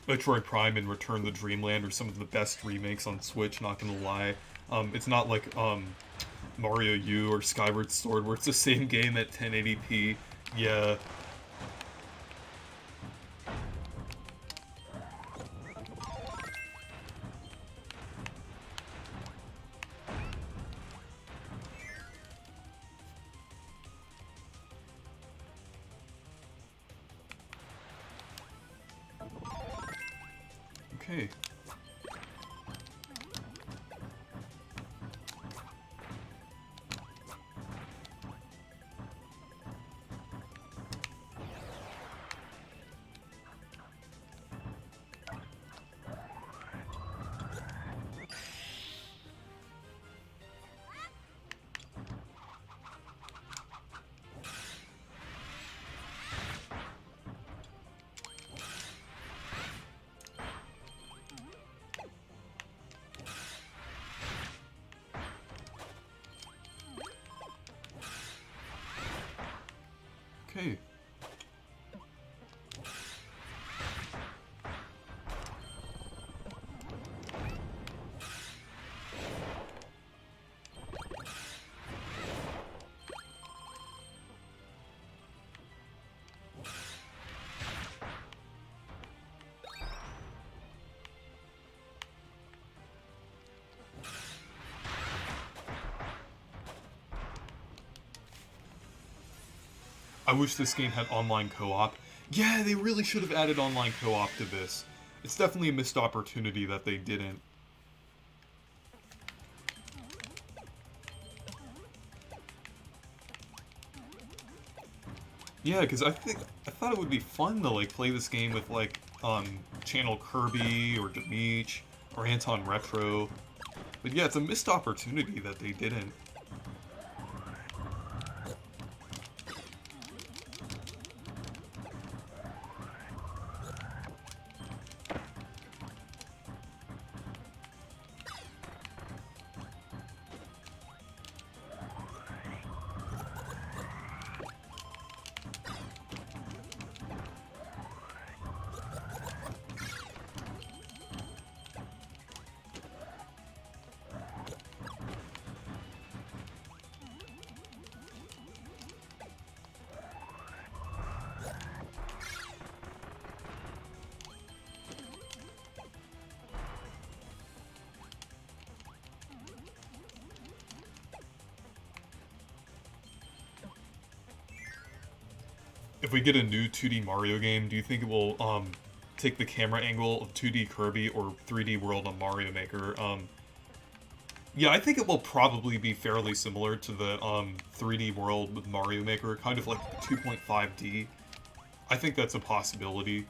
Metroid Prime and Return to Dreamland are some of the best remakes on Switch, not gonna lie. It's not like Mario U or Skyward Sword where it's the same game at 1080p. Yeah. Okay. Okay. I wish this game had online co-op. Yeah, they really should have added online co-op to this. It's definitely a missed opportunity that they didn't. Yeah, because I thought it would be fun to like play this game with like Channel Kirby or Demeech or Anton Retro. But yeah, it's a missed opportunity that they didn't. If we get a new 2D Mario game, do you think it will take the camera angle of 2D Kirby or 3D World on Mario Maker? Yeah, I think it will probably be fairly similar to the 3D World with Mario Maker, kind of like 2.5D. I think that's a possibility.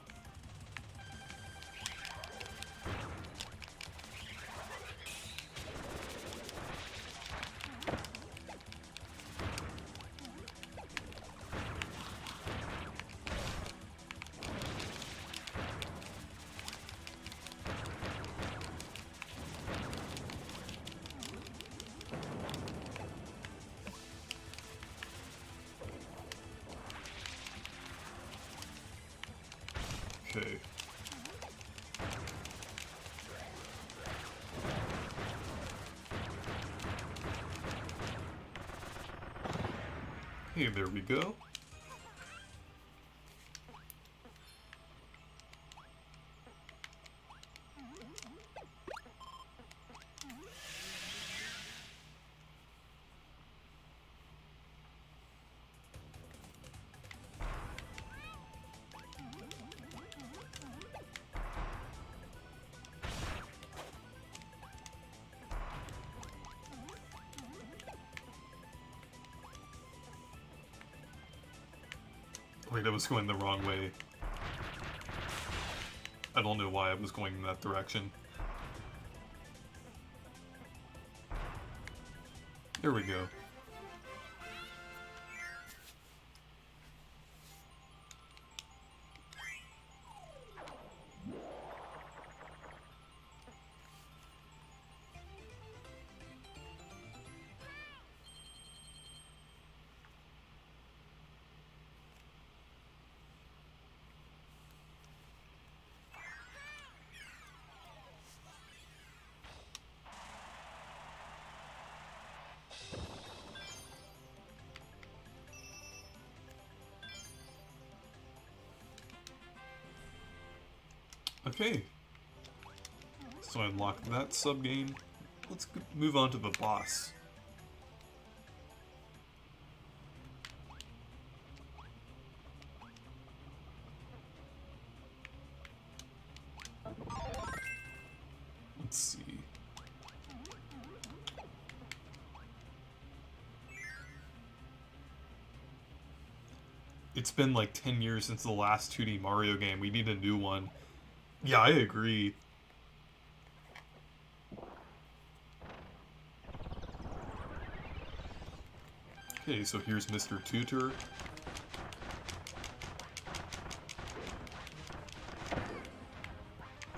Okay. Hey, there we go. Wait, I was going the wrong way. I don't know why I was going in that direction. There we go. Okay. So I unlocked that sub-game. Let's move on to the boss. Let's see. It's been like 10 years since the last 2D Mario game. We need a new one. Yeah, I agree. Okay, so here's Mr. Tutor.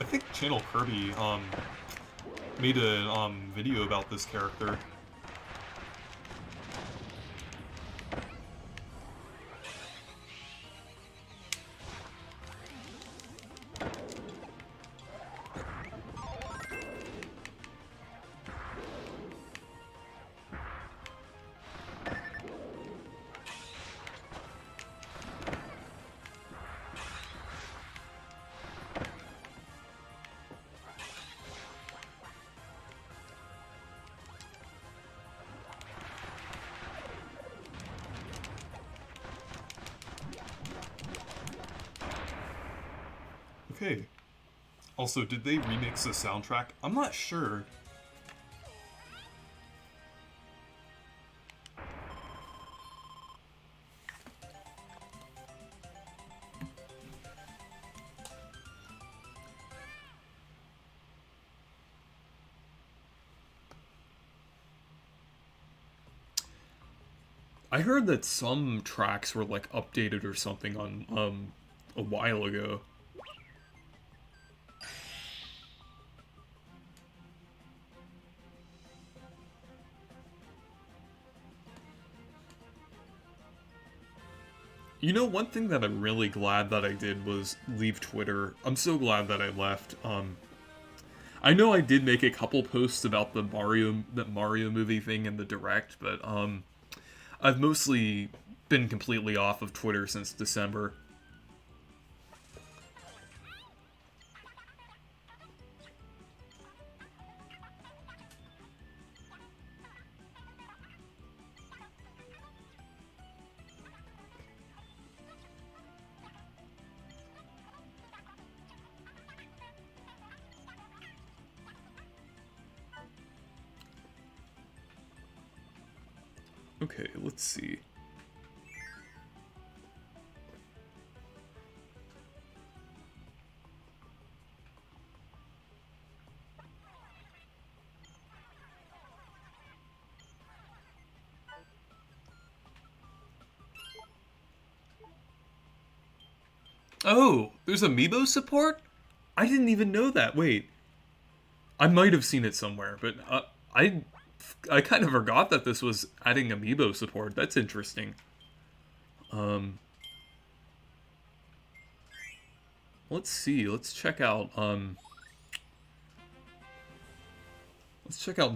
I think Channel Kirby made a video about this character. Okay. Also, did they remix the soundtrack? I'm not sure. I heard that some tracks were like updated or something on a while ago. You know, one thing that I'm really glad that I did was leave Twitter. I'm so glad that I left. I know I did make a couple posts about the Mario movie thing in the direct, but I've mostly been completely off of Twitter since December. Okay, let's see. Oh, there's Amiibo support? I didn't even know that. Wait, I might have seen it somewhere, but I kind of forgot that this was adding Amiibo support. That's interesting. Um, let's see. Let's check out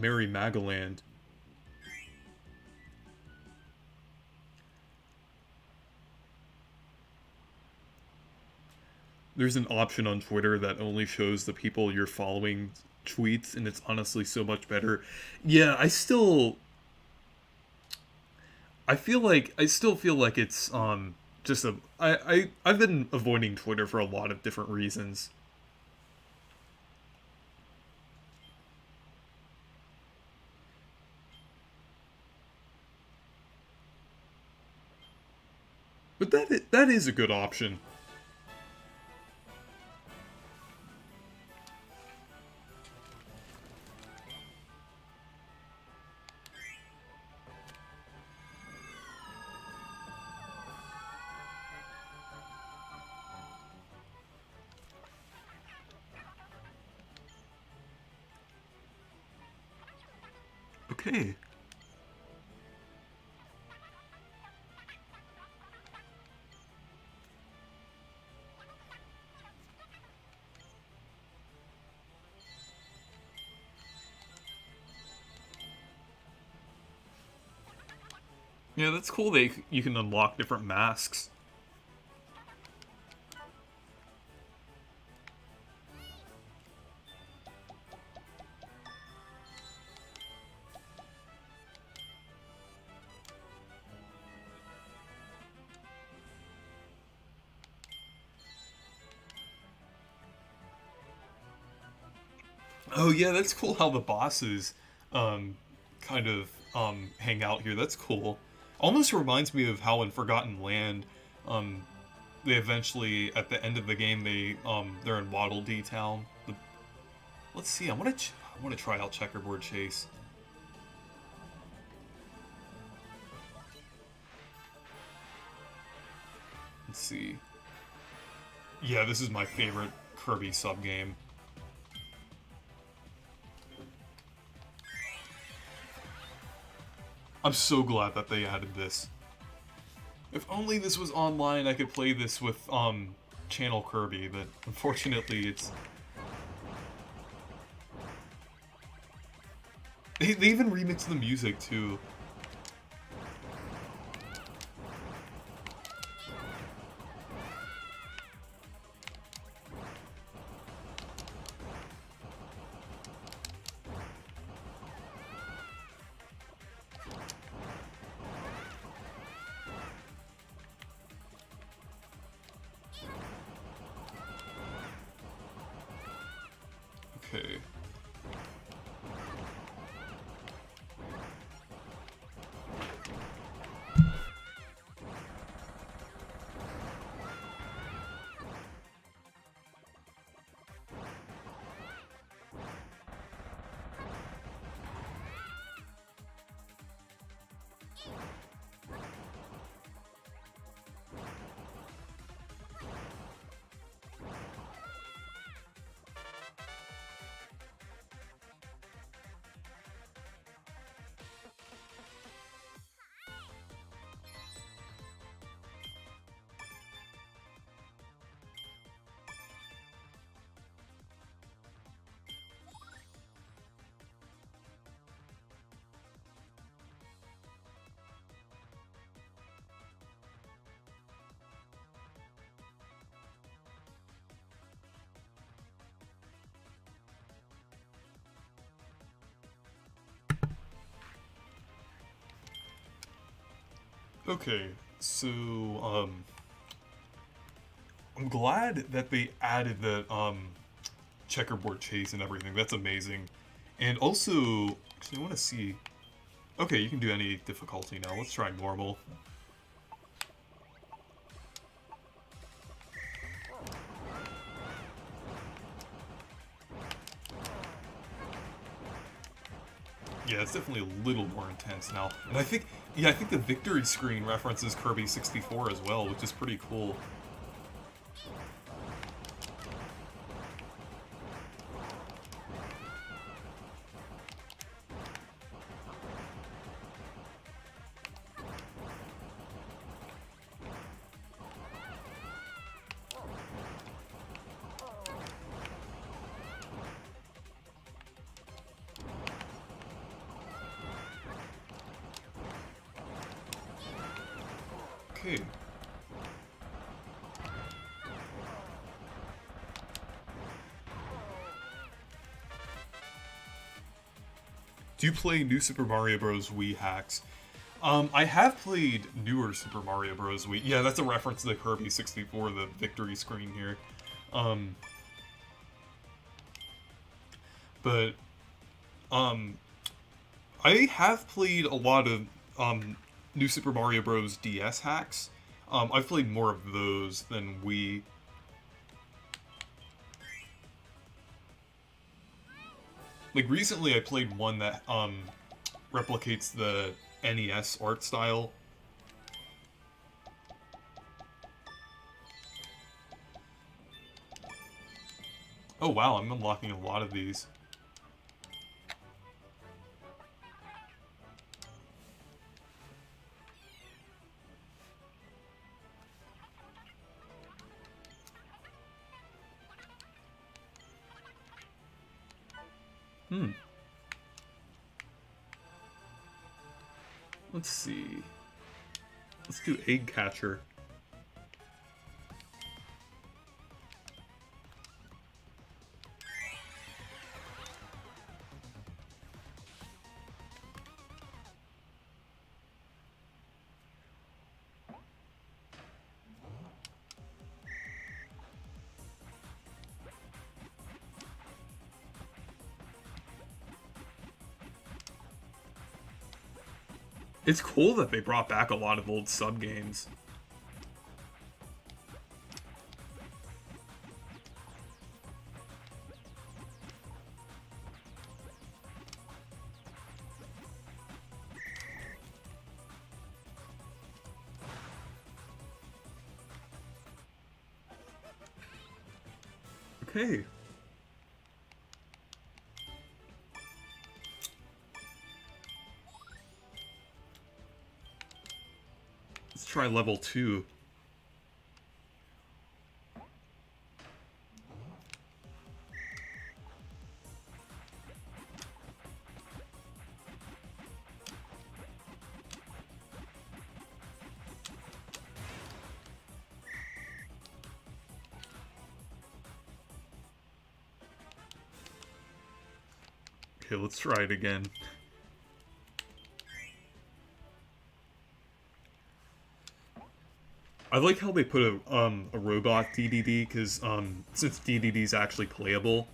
Mary Magaland. There's an option on Twitter that only shows the people you're following tweets, and it's honestly so much better. Yeah, I still feel like it's just I've been avoiding Twitter for a lot of different reasons. but that is a good option. Okay. Yeah, that's cool that you can unlock different masks. Oh yeah, that's cool how the bosses kind of hang out here. That's cool. Almost reminds me of how in Forgotten Land, um, they eventually at the end of the game they're in Waddle Dee Town. Let's see. I want to try out Checkerboard Chase. Let's see. Yeah, this is my favorite Kirby sub game. I'm so glad that they added this. If only this was online, I could play this with Channel Kirby, but unfortunately it's... They even remixed the music too. Okay. Okay, so, I'm glad that they added the, checkerboard chase and everything. That's amazing. And also, actually, I want to see... Okay, you can do any difficulty now. Let's try normal. Yeah, it's definitely a little more intense now. And I think the victory screen references Kirby 64 as well, which is pretty cool. Okay. Do you play New Super Mario Bros. Wii hacks? I have played newer Super Mario Bros. Wii. Yeah, that's a reference to the Kirby 64, the victory screen here. But I have played a lot of New Super Mario Bros. DS hacks. I've played more of those than Wii. Like, recently I played one that, replicates the NES art style. Oh wow, I'm unlocking a lot of these. Let's see. Let's do Egg Catcher. It's cool that they brought back a lot of old sub-games. Okay. Let's try level 2. Okay, let's try it again. I like how they put a robot DDD, because, since DDD's actually playable.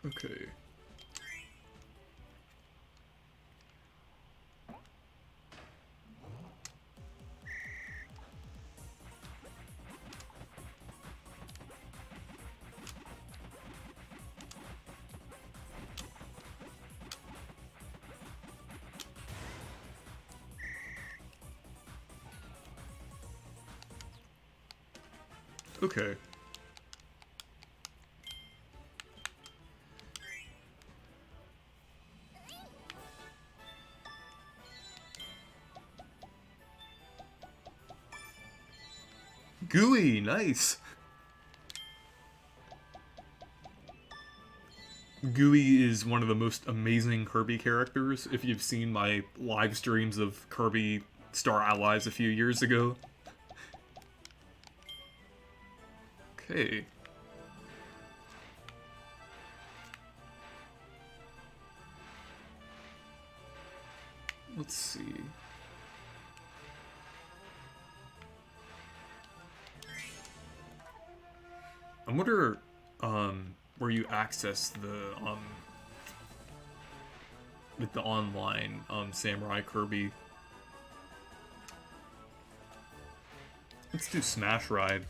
Okay. Okay. Gooey, nice! Gooey is one of the most amazing Kirby characters, if you've seen my live streams of Kirby Star Allies a few years ago. Okay. Let's see. I wonder, where you access the, with the online, Samurai Kirby. Let's do Smash Ride.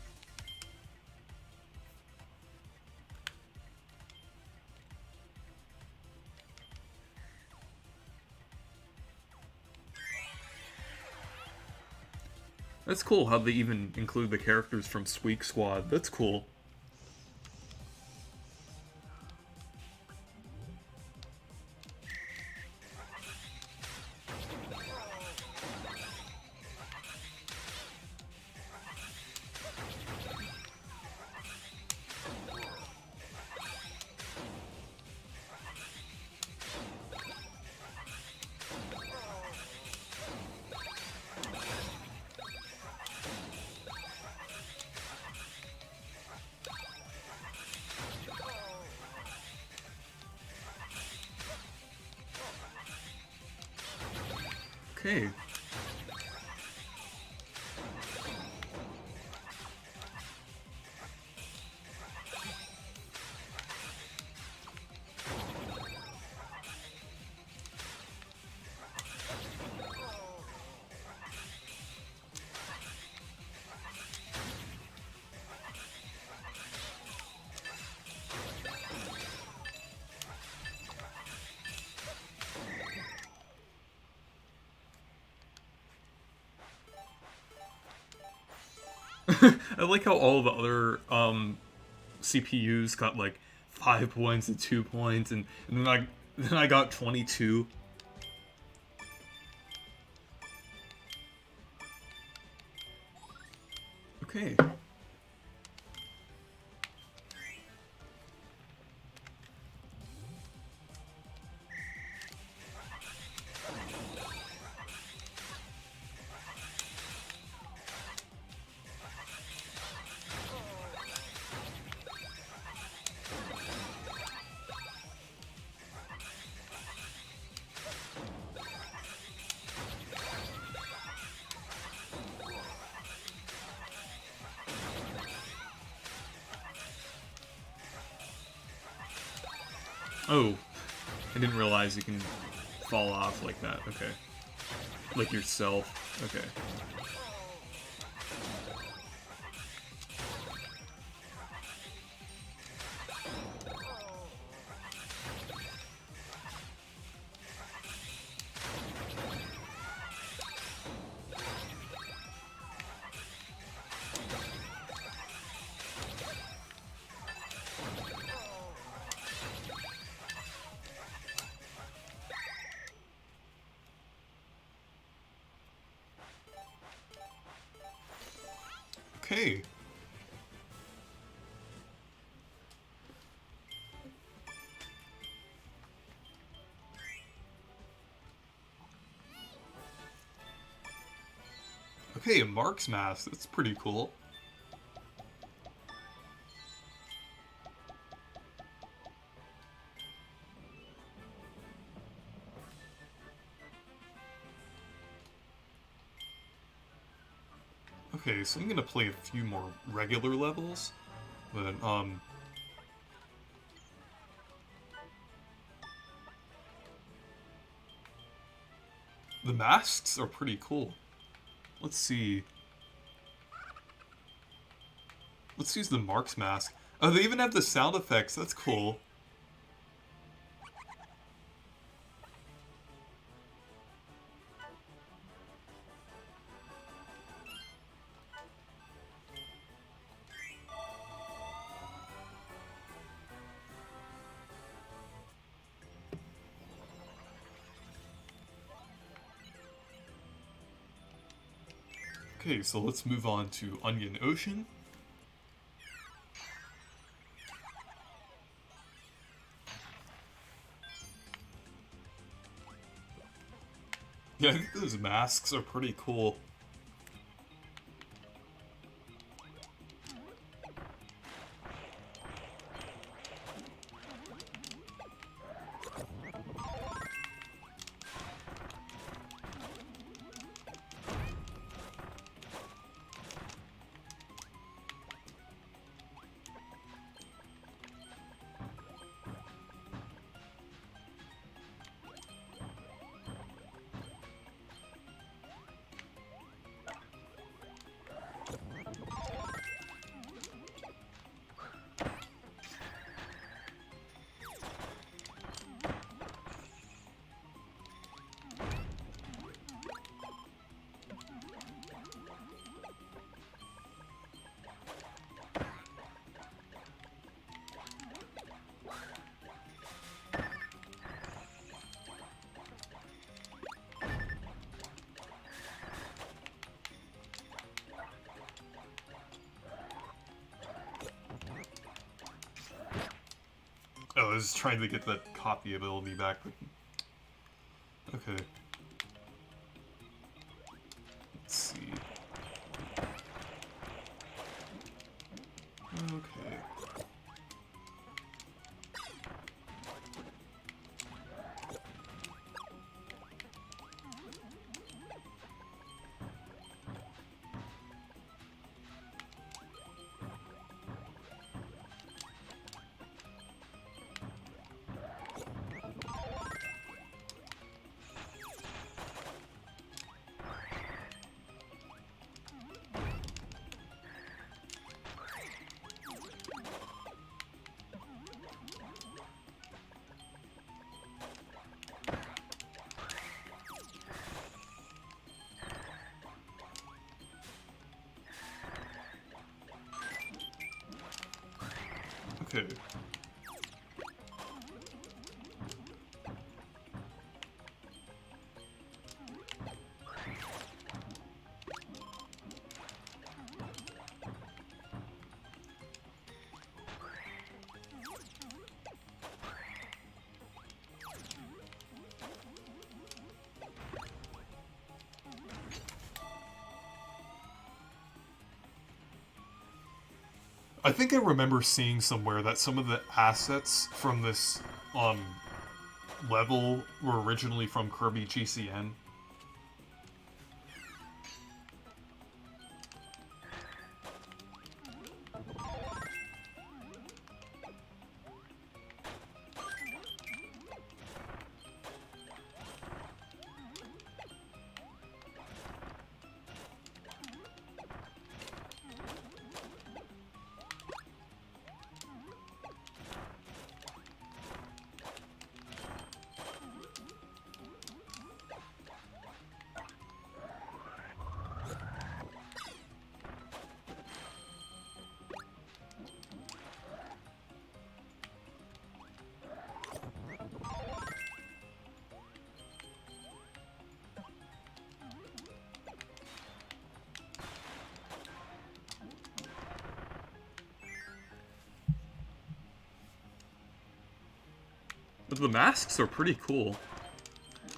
That's cool how they even include the characters from Squeak Squad. That's cool. Okay. I like how all the other CPUs got like 5 points and 2 points, and then I got 22. Okay. Oh, I didn't realize you can fall off like that. Okay. Like yourself. Okay. Okay. Okay, a Mark's mask. That's pretty cool. Okay, so I'm gonna play a few more regular levels, but the masks are pretty cool. Let's see. Let's use the Mark's mask. Oh, they even have the sound effects. That's cool. Okay, so let's move on to Onion Ocean. Yeah, I think those masks are pretty cool. Oh, I was trying to get that copy ability back, but... Okay. Let's see. Okay. I think I remember seeing somewhere that some of the assets from this level were originally from Kirby GCN. But the masks are pretty cool.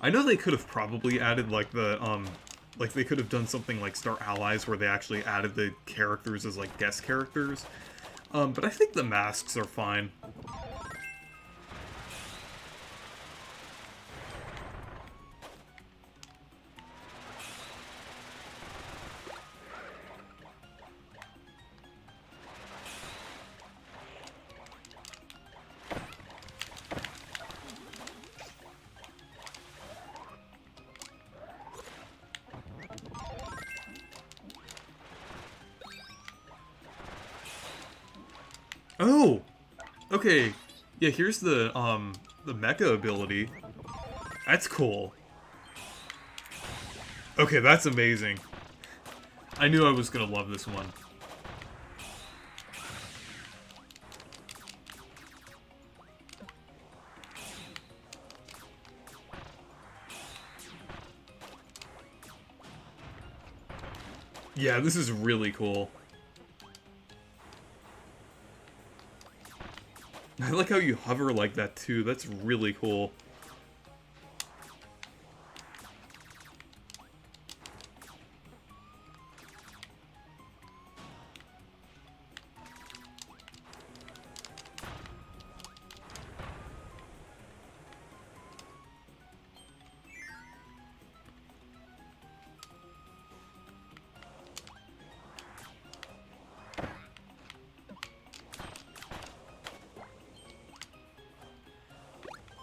I know they could have probably added, like, like, they could have done something like Star Allies where they actually added the characters as, like, guest characters. But I think the masks are fine. Oh! Okay. Yeah, here's the mecha ability. That's cool. Okay, that's amazing. I knew I was gonna love this one. Yeah, this is really cool. I like how you hover like that too. That's really cool.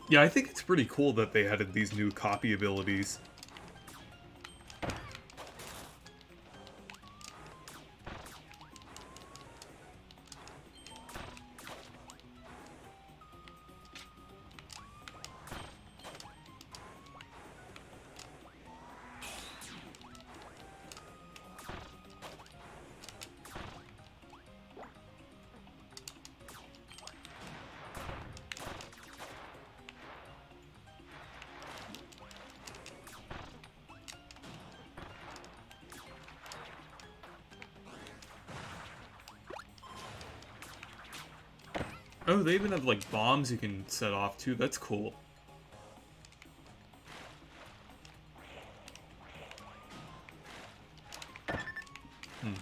Yeah, I think it's pretty cool that they added these new copy abilities. Oh, they even have, like, bombs you can set off, too. That's cool. Hmm.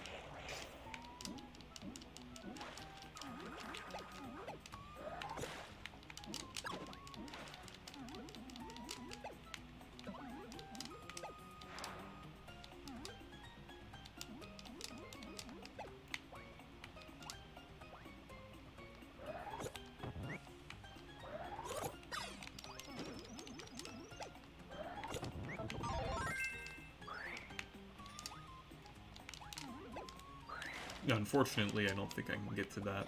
Unfortunately, I don't think I can get to that.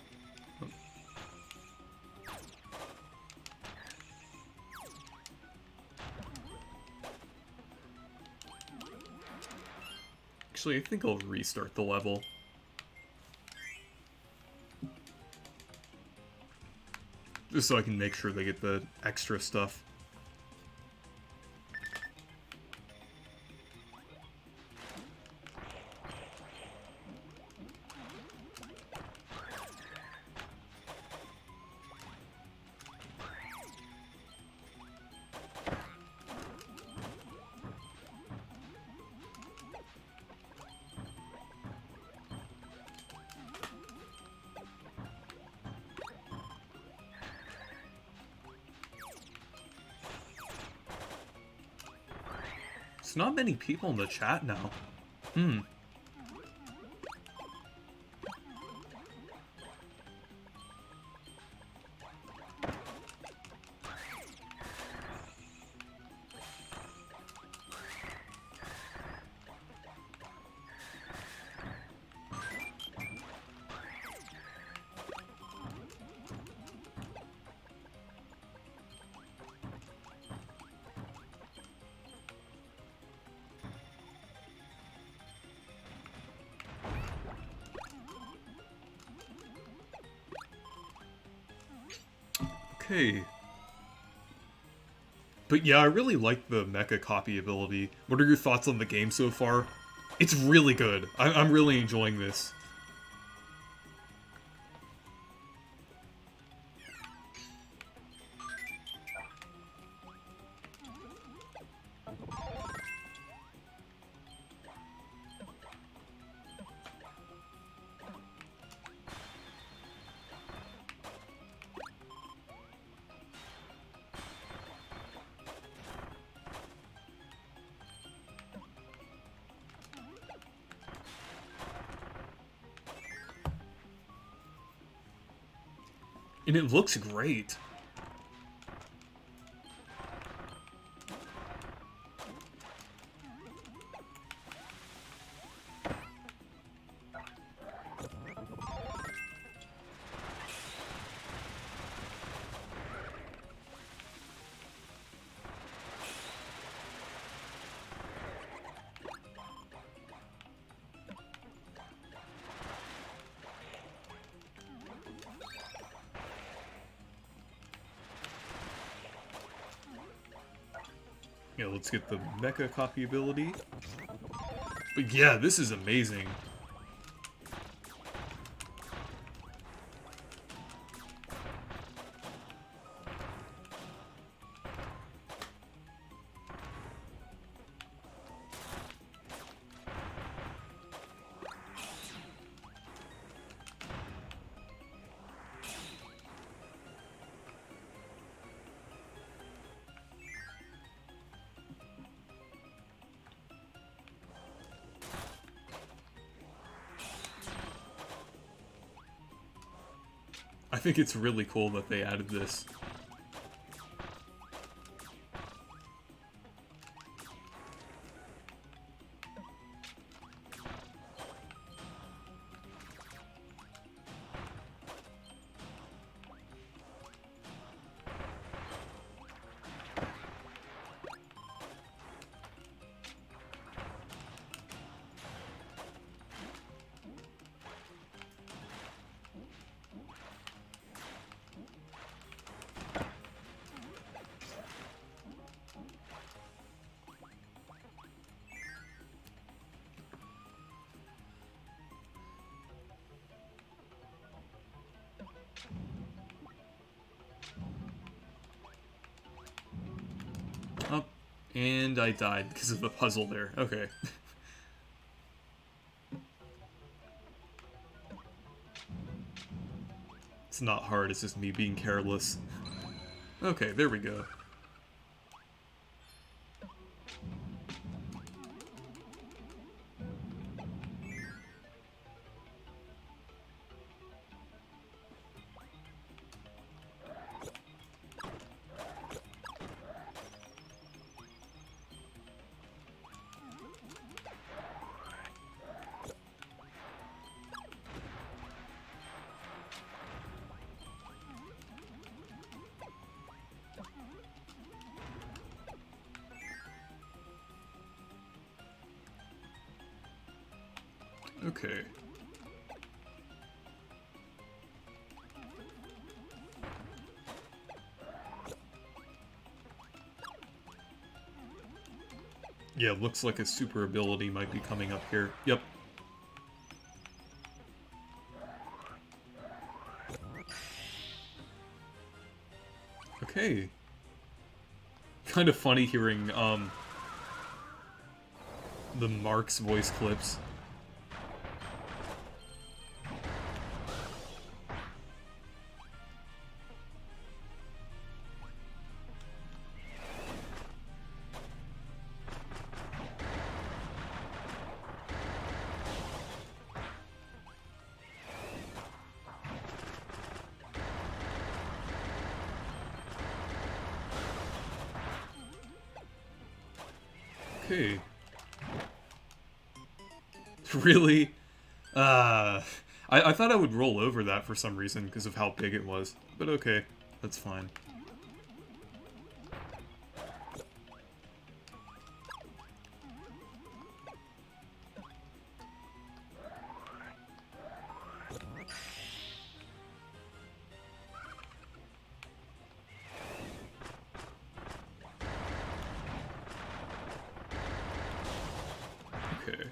Actually, I think I'll restart the level. Just so I can make sure they get the extra stuff. There's not many people in the chat now. Hmm. Okay. But yeah, I really like the mecha copy ability. What are your thoughts on the game so far? It's really good. I'm really enjoying this. And it looks great. Yeah, let's get the mecha copy ability. But yeah, this is amazing. I think it's really cool that they added this. Oh, and I died because of the puzzle there. Okay. It's not hard, it's just me being careless. Okay, there we go. Okay. Yeah, looks like a super ability might be coming up here. Yep. Okay. Kind of funny hearing, the Mark's voice clips. Okay. Really? I thought I would roll over that for some reason because of how big it was. But okay, that's fine. Okay.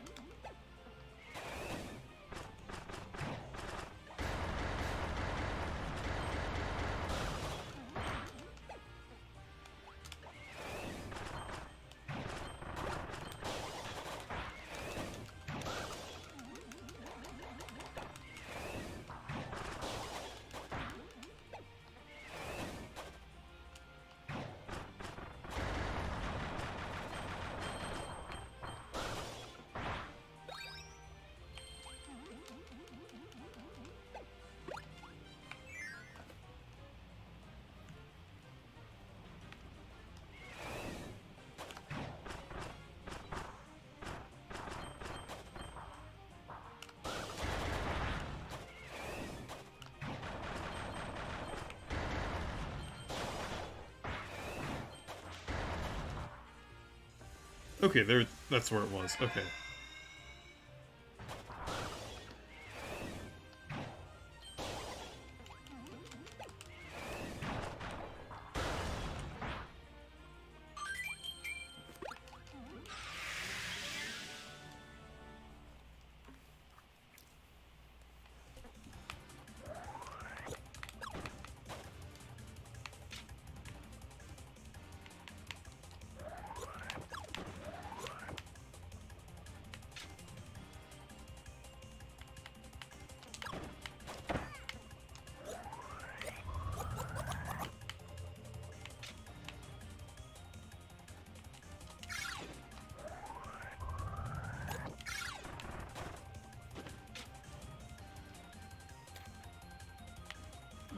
Okay, there. That's where it was. Okay.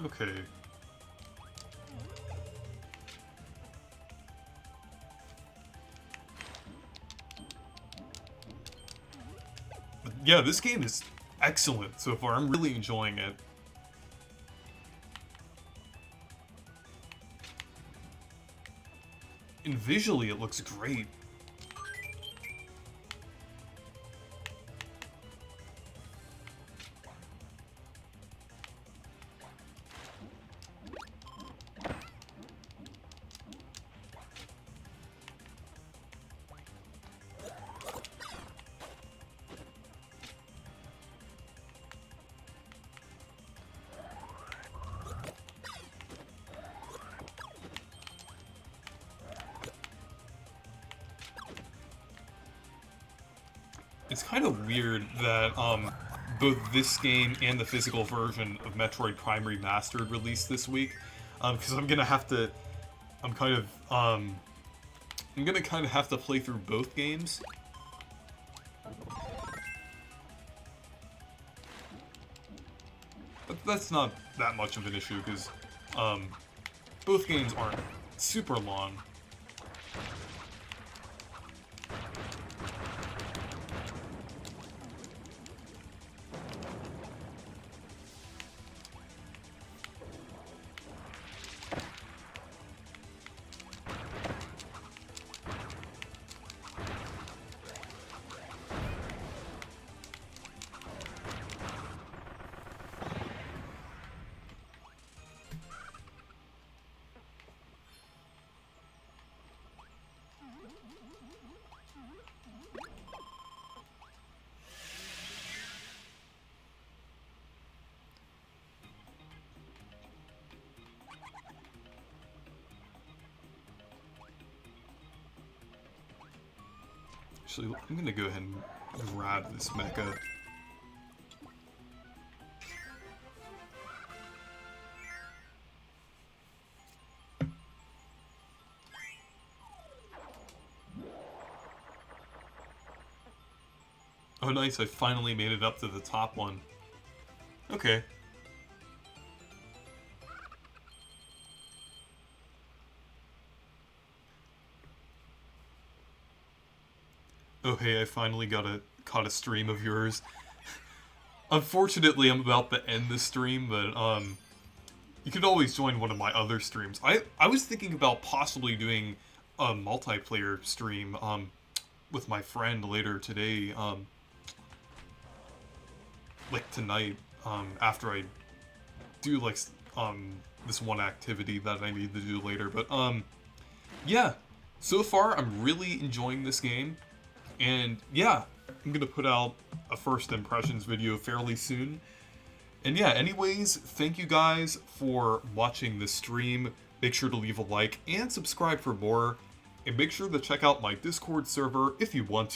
Okay. Yeah, this game is excellent so far. I'm really enjoying it. And visually, it looks great. It's kind of weird that both this game and the physical version of Metroid Prime Remastered released this week, because I'm gonna have to, I'm gonna kind of have to play through both games. But that's not that much of an issue because both games aren't super long. Actually, I'm gonna go ahead and grab this mecha. Oh nice, I finally made it up to the top one. Okay. Oh hey, I finally caught a stream of yours. Unfortunately, I'm about to end the stream, but you could always join one of my other streams. I was thinking about possibly doing a multiplayer stream with my friend later today, like tonight, after I do like this one activity that I need to do later. But yeah, so far I'm really enjoying this game, and yeah, I'm gonna put out a first impressions video fairly soon. And yeah, anyways, thank you guys for watching this stream. Make sure to leave a like and subscribe for more, and make sure to check out my Discord server if you want to.